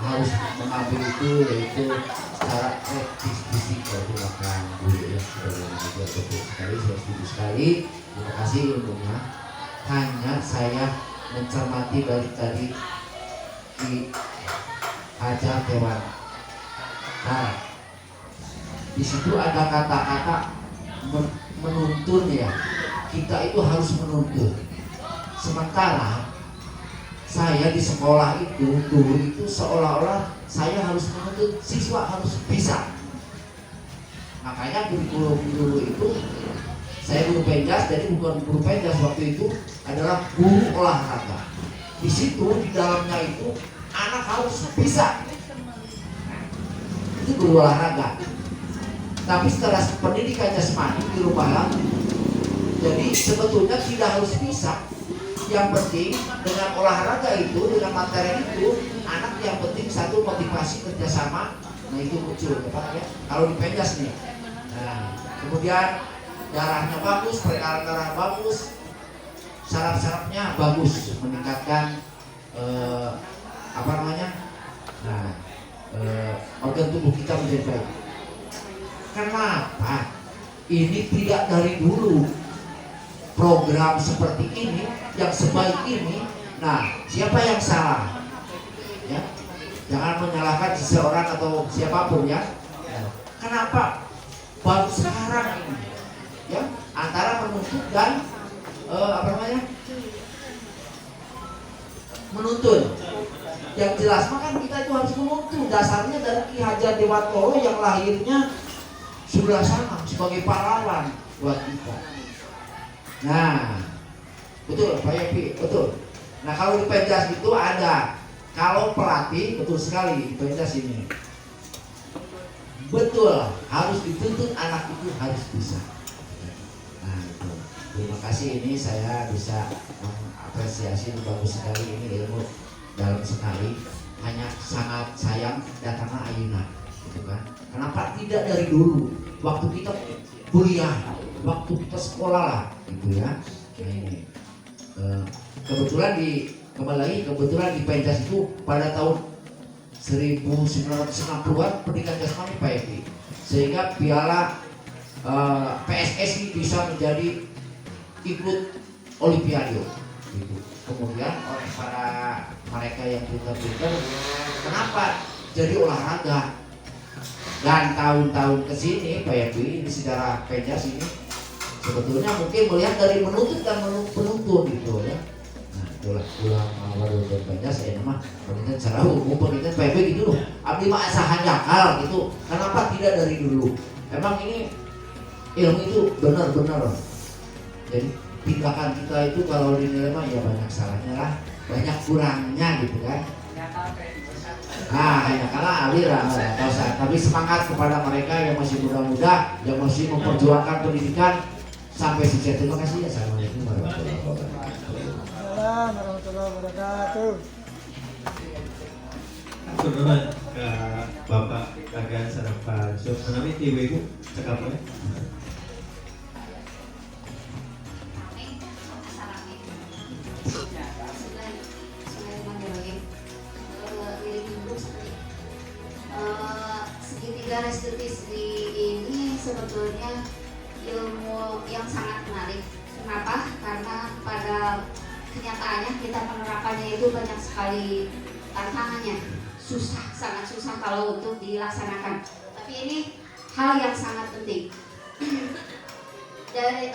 S5: harus mengambil itu, yaitu secara etis fisikal. Silakan Bu ya, sudah betul sekali, saya setuju sekali. Terima kasih ilmunya. Hanya saya mencermati dari tadi di ajar Dewan. Nah, di situ ada kata-kata menuntun ya. Kita itu harus menuntun. Sementara saya di sekolah itu dulu itu seolah-olah saya harus menuntut siswa harus bisa. Makanya kurikulum dulu itu saya guru penjas, jadi bukan guru penjas waktu itu adalah guru olahraga. Di situ di dalamnya itu anak harus bisa. Itu guru olahraga. Tapi setelah pendidikan jasmani dirubah, jadi sebetulnya tidak harus bisa. Yang penting dengan olahraga itu, dengan materi itu, anak yang penting satu motivasi kerjasama. Nah itu muncul ya Pak ya. Kalau di penjas nih, nah, kemudian darahnya bagus, peredaran darah bagus, saraf-sarafnya bagus, meningkatkan organ tubuh kita menjadi baik. Kenapa? Ini tidak dari dulu program seperti ini yang sebaik ini. Nah, siapa yang salah? Ya, jangan menyalahkan seseorang atau siapapun ya. Kenapa baru sekarang ini? Ya, antara menuntut dan menuntun. Yang jelas maka kita itu harus menuntun. Dasarnya dari Ki Hajar Dewantoro yang lahirnya sudah sama sebagai pahlawan buat kita. Nah, betul Pak Yepi, betul. Nah kalau di penjas itu ada, kalau pelatih betul sekali di penjas ini, betul harus dituntut anak itu harus bisa. Nah itu. Terima kasih, ini saya bisa mengapresiasi, bagus sekali ini ilmu dalam sekali. Hanya sangat sayang datangnya ayunan. gitu kan. Kenapa tidak dari dulu, waktu kita kuliah, waktu kita sekolah lah, gitu ya. Nah, ini kebetulan kebetulan di Penjas itu pada tahun 1960-an pendidikan jasmani Pak Edi, sehingga piala PSSI bisa menjadi ikut Olimpiade gitu. Kemudian oleh para mereka yang pintar-pintar, kenapa jadi olahraga? Dan tahun-tahun kesini Pak Edi di sejarah Penjas ini sebetulnya mungkin melihat dari menuntut dan penuntun gitu ya. Nah itulah baru berbanyak saya nama penelitian secara umum, penelitian PB gitu loh. Abdi mah asahan jakal gitu. Kenapa tidak dari dulu? Emang ini ilmu itu benar-benar. Jadi tindakan kita itu kalau dinilai mah ya banyak salahnya lah, banyak kurangnya gitu kan. Hanya kalah aliran, tapi semangat kepada mereka yang masih muda-muda, yang masih memperjuangkan pendidikan sampai sukses. Terima kasih ya. Assalamualaikum warahmatullahi wabarakatuh.
S4: Assalamualaikum warahmatullahi wabarakatuh.
S1: Turun ke Bapak Kagan Sarapan. So, menami ibu cakap ya.
S2: Segitiga restitusi ini sebetulnya ilmu yang sangat menarik. Kenapa? Karena pada kenyataannya kita penerapannya itu banyak sekali tantangannya, sangat susah kalau untuk dilaksanakan. Tapi ini hal yang sangat penting. Dari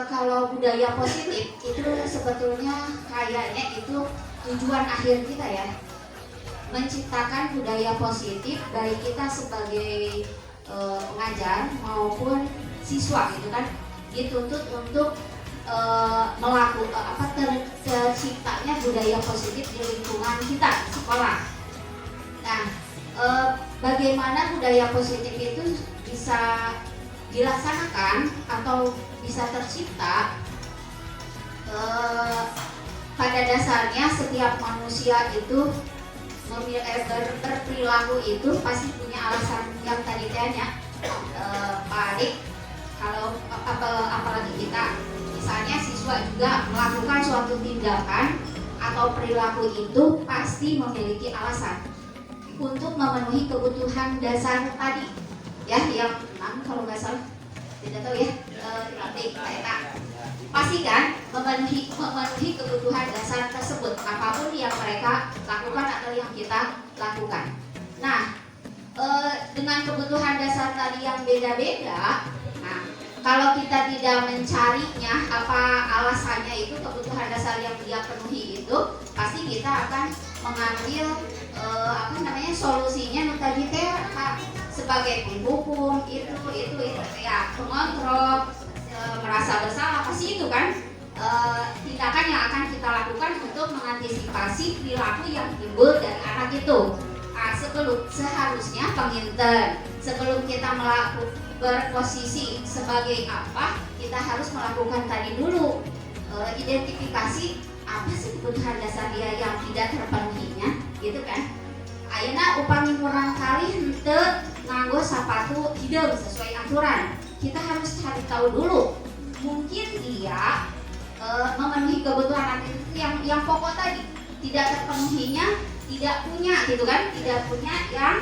S2: kalau budaya positif itu sebetulnya kayaknya itu tujuan akhir kita ya, menciptakan budaya positif baik kita sebagai pengajar maupun siswa gitu kan, dituntut untuk terciptanya budaya positif di lingkungan kita sekolah. Nah, bagaimana budaya positif itu bisa dilaksanakan atau bisa tercipta? Pada dasarnya setiap manusia itu berperilaku itu pasti punya alasan yang tadi tanya Pak Adik. Kalau apalagi kita, misalnya siswa juga melakukan suatu tindakan atau perilaku itu pasti memiliki alasan untuk memenuhi kebutuhan dasar tadi ya, yang 6 kalau nggak salah, tidak tahu ya, pasti kan memenuhi kebutuhan dasar tersebut apapun yang mereka lakukan atau yang kita lakukan. Nah, dengan kebutuhan dasar tadi yang beda-beda, nah kalau kita tidak mencarinya apa alasannya itu kebutuhan dasar yang dia penuhi itu, pasti kita akan mengambil solusinya tadi sebagai penghukum itu ya, pengontrol, merasa bersalah, pasti itu kan tindakan yang akan kita lakukan untuk mengantisipasi perilaku yang timbul dari anak itu. Seharusnya penginten sebelum kita berposisi sebagai apa, kita harus melakukan tadi dulu identifikasi apa sih kebutuhan dasar dia yang tidak terpenuhinya, gitu kan. Ayeuna upami murang kali henteu nganggo sepatu hideung sesuai aturan. Kita harus cari tahu dulu. Mungkin dia memenuhi kebutuhan anak itu yang pokok tadi, tidak terpenuhinya, tidak punya gitu kan, tidak punya yang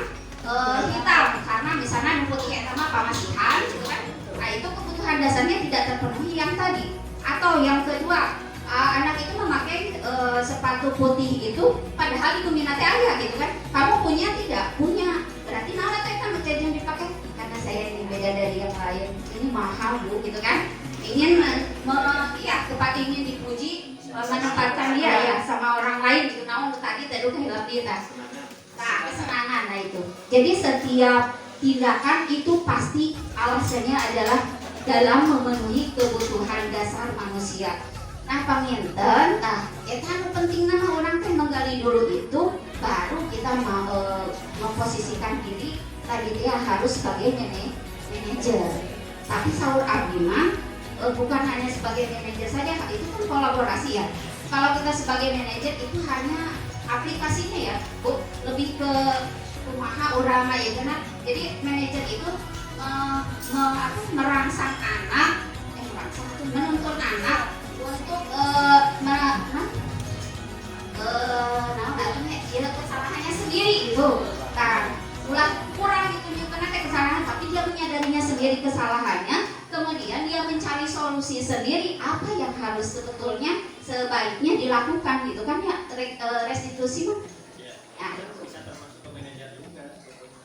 S2: hitam karena misalnya numpuk kayak sama pamasihan gitu kan. Nah itu kebutuhan dasarnya tidak terpenuhi yang tadi. Atau yang kedua, anak itu memakai sepatu putih itu padahal itu minatnya ayah gitu kan. Kamu punya tidak? Punya. Berarti nala teh kan yang dipakai karena saya ini beda dari yang lain. Ini mahal Bu gitu kan. Ingin ingin dipuji, menempatkan dia ya sama orang lain gitu. Namun tadi kehilangan kita. Nah, kesenangan itu. Jadi setiap tindakan itu pasti alasannya adalah dalam memenuhi kebutuhan dasar manusia. Nah, panginten, eta penting nama orang teh menggali dulu itu, baru kita memposisikan diri tadi dia harus sebagai manajer. Tapi sahur abdi mah bukan hanya sebagai manajer saja, itu kan kolaborasi ya. Kalau kita sebagai manajer itu hanya aplikasinya ya, Bu, lebih ke kumaha urang mah ya karena jadi manajer itu merangsang anak menuntun anak untuk dia kesalahannya sendiri gitu kan ulah kurang ditunjukkan kesalahan tapi dia menyadarinya sendiri kesalahannya kemudian dia mencari solusi sendiri apa yang harus sebetulnya sebaiknya dilakukan gitu kan ya restitusi mah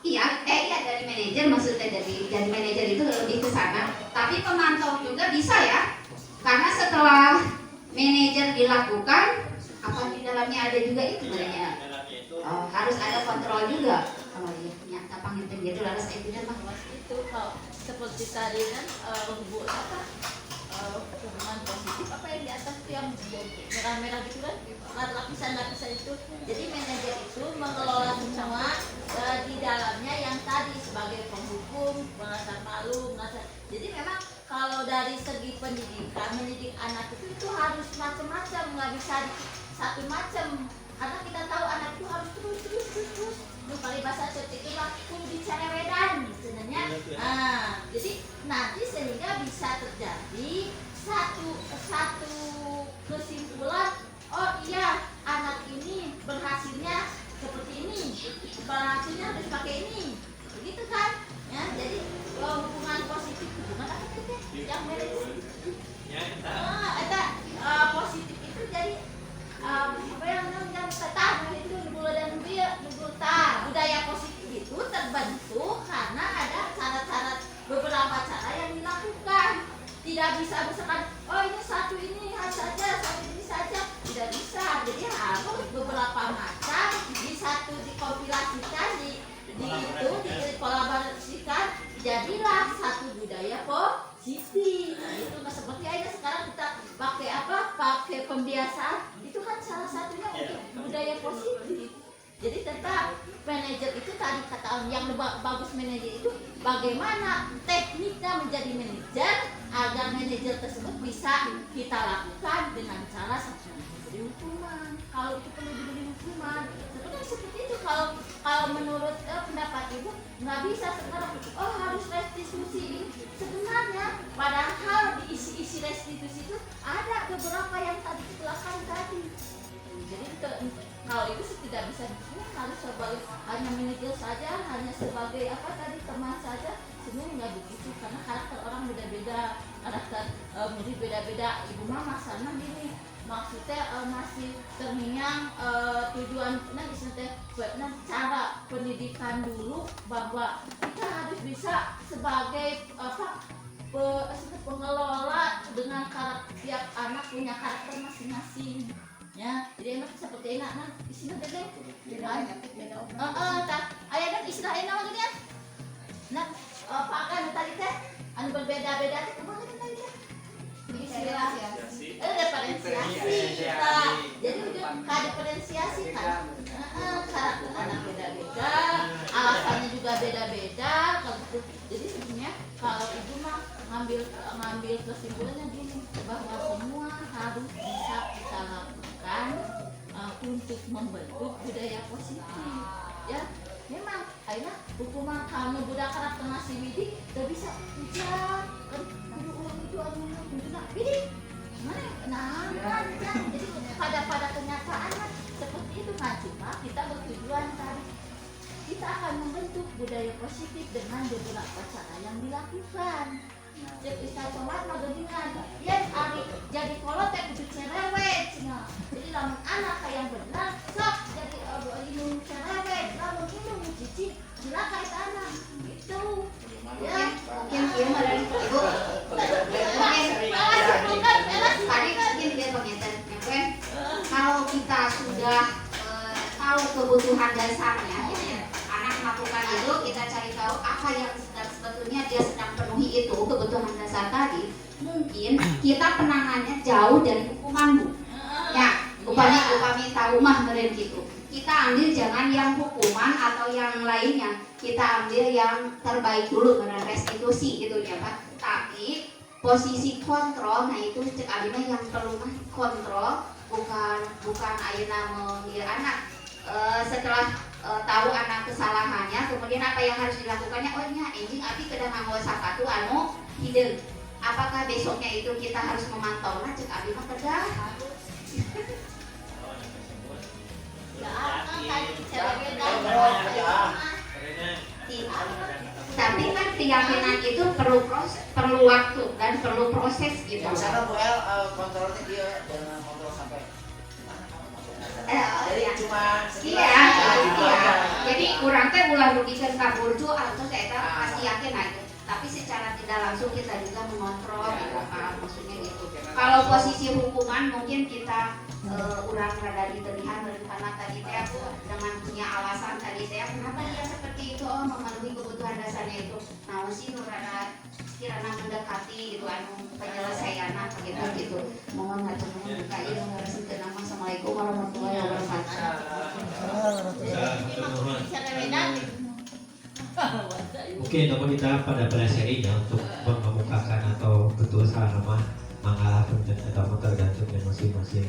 S2: iya dari manajer maksudnya dari manajer itu lebih ke sana tapi pemantau juga bisa ya karena setelah manajer dilakukan apa di dalamnya ada juga itu sebenarnya harus ada kontrol juga kalau nyata panggil gitu harus itu dan
S6: itu kalau seperti tadi kan hubungan positif apa yang di atas itu yang merah-merah gitu kan lapisan-lapisan itu jadi manajer itu mengelola semua di dalamnya yang tadi sebagai penghukum merasa malu jadi memang kalau dari segi pendidikan mendidik anak itu harus macam-macam nggak bisa satu macam karena kita tahu anak itu harus terus kali bahasa seperti itu mah kudu dicerewedan sebenarnya jadi nanti sehingga bisa terjadi satu kesimpulan oh iya anak ini berhasilnya seperti ini berhasilnya harus pakai ini begitu kan ya jadi hubungan positif hubungan apa itu yang medis positif itu jadi apa yang namanya itu budaya positif itu terbentuk karena ada cara-cara beberapa cara yang dilakukan tidak bisa misalkan oh ini satu ini saja satu ini saja tidak bisa jadi harus beberapa macam di satu dikompilasikan dikolaborasikan jadilah satu budaya positif itu seperti aja sekarang kita pakai pembiasaan itu kan salah satunya untuk budaya positif jadi tetap manajer itu tadi kata yang bagus manajer itu bagaimana tekniknya menjadi manajer agar manajer tersebut bisa kita lakukan dengan cara seperti hukuman kalau itu perlu diberi hukuman seperti itu kalau menurut pendapat ibu nggak bisa sekarang harus restitusi sebenarnya padahal di isi restitusi itu ada beberapa yang tadi dikelakukan tadi jadi kalau itu tidak bisa harus sebagai hanya manajer saja hanya sebagai teman saja sebenarnya nggak begitu karena karakter orang beda-beda karakter murid beda-beda ibu mama sana gini maksudnya masih terngiang tujuan cara pendidikan dulu bahwa kita harus bisa sebagai pengelola dengan karakter tiap anak punya karakter masing-masing ya jadi enak seperti enak istilah beda ayah istilah enak gitu ya pakai tadi teh anu berbeda-beda teh kemana tadi teh diferensiasi jadi udah diferensiasi kan karakter anak beda-beda alasannya juga beda-beda jadi sebenarnya kalau ibu mah ngambil kesimpulannya gini bahwa semua harus bisa kita lakukan untuk membentuk budaya positif ya memang akhirnya hukuman kamu budak karakter nasi widi gak bisa hujan kan kudu ulang itu widi jadi pada kenyataannya seperti itu kan cuma kita bertujuan tadi kita akan membentuk budaya positif dengan beberapa cara yang dilakukan jadi saya somat mageningan ya ari jadi kolotek itu cerewet jadi lamun anak yang benar sok jadi minum cerewet lamun minum cici silakan itu anak gitu ya
S2: mungkin dia dari ibu kalau kita sudah tahu kebutuhan dasarnya anak melakukan itu kita cari tahu apa yang sebetulnya dia sedang penuhi itu kebutuhan dasar tadi mungkin kita penangannya jauh dari hukuman bu ya upami tahu mah meren gitu kita ambil jangan yang hukuman atau yang lainnya kita ambil yang terbaik dulu dengan restitusi gitu ya pak tapi posisi kontrol nah itu cek alina yang perlu kontrol bukan ayeuna menggil anak setelah tahu anak kesalahannya, kemudian apa yang harus dilakukannya. Oh nya anjing abi kedah nganggo sapatu anu hideung. Apakah besoknya itu kita harus memantau lah cek abi mah kedah. Tapi kan keyakinan itu perlu waktu dan perlu proses gitu.
S5: Yang sana Bu El kontrolnya dia dengan kontrol sampai jadi
S2: Iya.
S5: cuma
S2: Iya. Jadi kurang teh ulah rugikan kaburju atau saya pasti yakin aja. Tapi secara tidak langsung kita juga mengontrol gitu, maksudnya gitu. Kalau posisi hukuman mungkin kita urang rada diterlihat karena tadi teh dengan punya alasan tadi teh kenapa dia seperti itu, oh memenuhi kebutuhan dasarnya itu. Nah sih rada kirana mendekati gitu anu penyelesaian gitu gitu. Mohon ngatur buka ilmu ngarasikeun nama. Assalamualaikum warahmatullahi wabarakatuh.
S1: Mungkin namun kita pada serinya untuk mengemukakan atau betul salah nama mengalah punten atau tergantung yang masing-masing.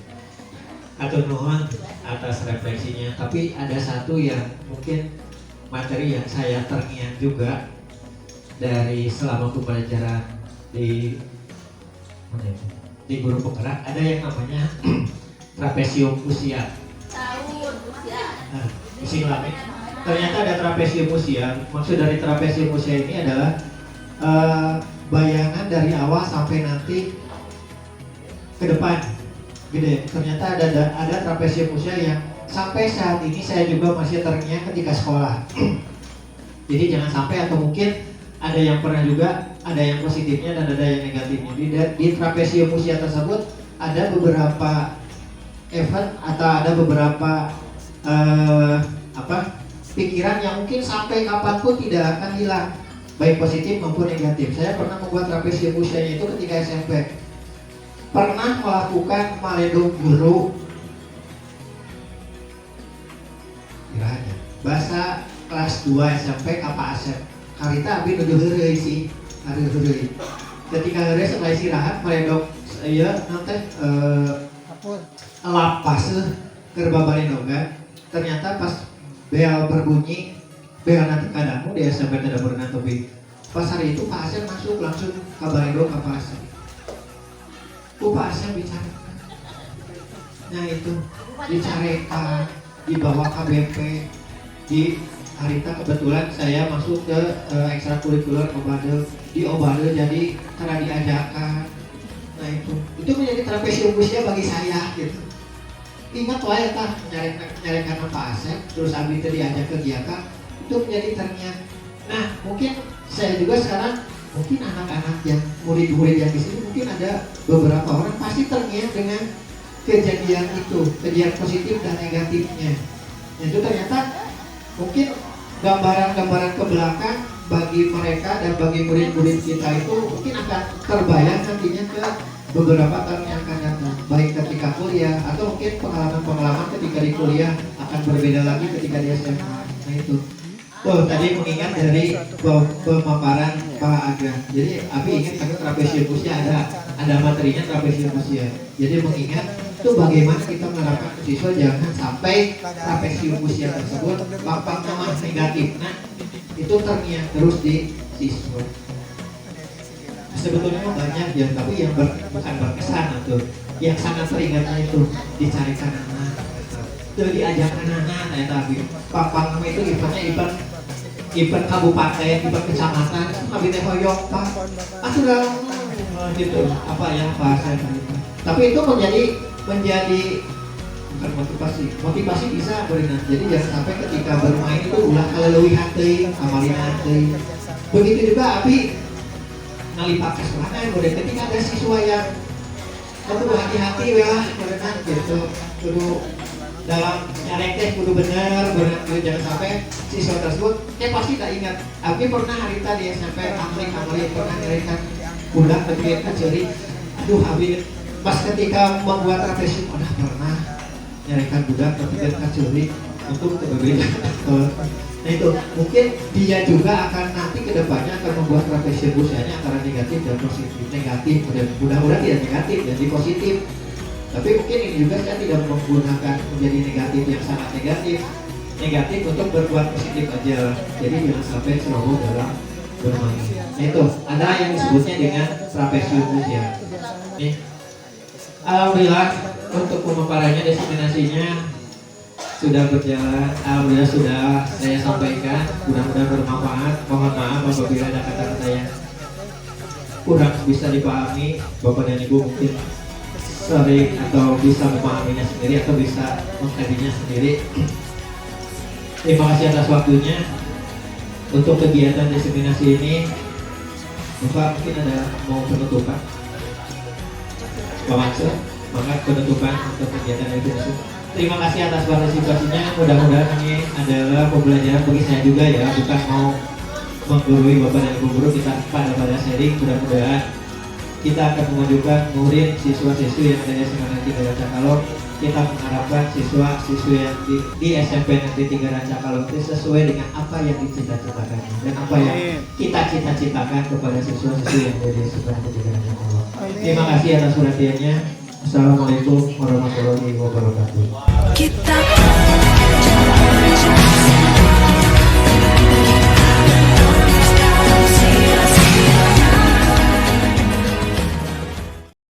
S1: Atur nuhun atas refleksinya. Tapi ada satu yang mungkin materi yang saya terngiang juga dari selama pembelajaran di guru penggerak, ada yang namanya trapesium usia.
S6: Tahun usia.
S1: Nah, pusing lami. Ternyata ada trapesium usia. Maksud dari trapesium usia ini adalah bayangan dari awal sampai nanti ke depan. Gede. Ternyata ada trapesium usia yang sampai saat ini saya juga masih terngiang ketika sekolah. Jadi jangan sampai, atau mungkin ada yang pernah juga, ada yang positifnya dan ada yang negatifnya. Di trapesium usia tersebut ada beberapa event atau ada beberapa pikiran yang mungkin sampai kapanpun tidak akan hilang, baik positif maupun negatif. Saya pernah membuat trapesium usianya itu ketika SMP. Pernah melakukan maledung guru kiranya bahasa kelas 2 SMP apa asep karita abi nuduh heureuy sih heureuy. Ketika heureuy setelah istirahat maledog ieu nanti lapas keur babalenogan. Ternyata pas bel berbunyi, bel nanti kadamu di SMP tidak berenang, tapi pas hari itu Pak Asep masuk langsung kabaredog ke Pak Asep. Pak Asep bicara, nah itu dicarekan, dibawa KBP, di harita kebetulan saya masuk ke ekstrakurikuler obade, di obade jadi karena diajakan. Nah itu menjadi trapesium usia bagi saya gitu. Ingat wae tah nyarekan Pak Asep, terus abi teh diajak kegiatan, itu menjadi terngiang. Nah mungkin saya juga sekarang, mungkin anak-anak yang murid-murid yang di sini mungkin ada beberapa orang pasti terngiang dengan kejadian itu, kejadian positif dan negatifnya. Itu ternyata mungkin gambaran-gambaran ke belakang bagi mereka dan bagi murid-murid kita itu mungkin akan terbayang nantinya ke beberapa tahun yang akan datang, baik ketika kuliah atau mungkin pengalaman-pengalaman ketika di kuliah akan berbeda lagi ketika di SMA. Nah itu. Tuh tadi mengingat dari pemaparan Pak Aga. Jadi Abi ingat karena trapesium usia ada materinya trapesium usia. Jadi mengingat itu bagaimana kita menerapkan ke siswa jangan sampai trapesium usia tersebut pampang nama negatif. Nah itu terngiang terus di siswa. Sebetulnya banyak ya, tapi yang bukan berkesan atau yang sangat teringatnya itu dicarikan anak, itu diajarkan anak, nah tapi pampang nama itu event kabupaten, event kecamatan, tapi teh hoyong pak, sudah gitu apa yang bahasa itu. Tapi itu menjadi bukan motivasi bisa berenang. Jadi jangan sampai ketika bermain itu ulah kaleuwihan teuing, amalina teuing. Begitu juga Abi ngalipat ke sekolah boleh ketika ada siswa yang kudu hati-hati ya berenang gitu, kudu dalam nyarek teh kudu bener jangan sampai siswa tersebut pasti tak ingat. Abi pernah hari tadi SMP amri pernah nyarekan budak ketika ceri, aduh Abi pas ketika membuat trapesium pernah nyarekan budak ketika ceri untuk berbeda. Nah itu mungkin dia juga akan nanti kedepannya akan membuat trapesium usianya antara negatif dan positif. Negatif dan mudah-mudahan tidak negatif jadi positif. Tapi mungkin ini juga saya tidak menggunakan menjadi negatif yang sangat negatif. negatif untuk berbuat positif aja. Jadi jangan sampai ceroboh dalam bermain. Nah, itu ada yang disebutnya dengan trapesius ya. Nih, alhamdulillah untuk pemaparannya, diseminasinya sudah berjalan. Alhamdulillah sudah saya sampaikan. Mudah-mudahan bermanfaat. Mohon maaf apabila ada kata-kata yang kurang bisa dipahami. Bapak dan Ibu mungkin sering atau bisa memahaminya sendiri atau bisa mengkajinya sendiri. Terima kasih atas waktunya. Untuk kegiatan diseminasi ini, Bapak mungkin ada mau penutupan? Pak Mansur, maka penutupan untuk kegiatan diseminasi. Terima kasih atas partisipasinya. Mudah-mudahan ini adalah pembelajaran bagi saya juga ya, bukan mau menggurui Bapak dan Ibu guru. Kita pada sharing. Mudah-mudahan kita akan mengajukan murid siswa-siswi yang ada di SMA Negeri 3 Rancakalong. Kita mengharapkan siswa-siswi yang di SMP Negeri 3 Rancakalong itu sesuai dengan apa yang dicita-citakan dan apa yang kita cita-citakan kepada siswa-siswi yang ada di SMP Negeri 3 Rancakalong. Terima kasih atas perhatiannya. Assalamualaikum warahmatullahi wabarakatuh.
S7: Kita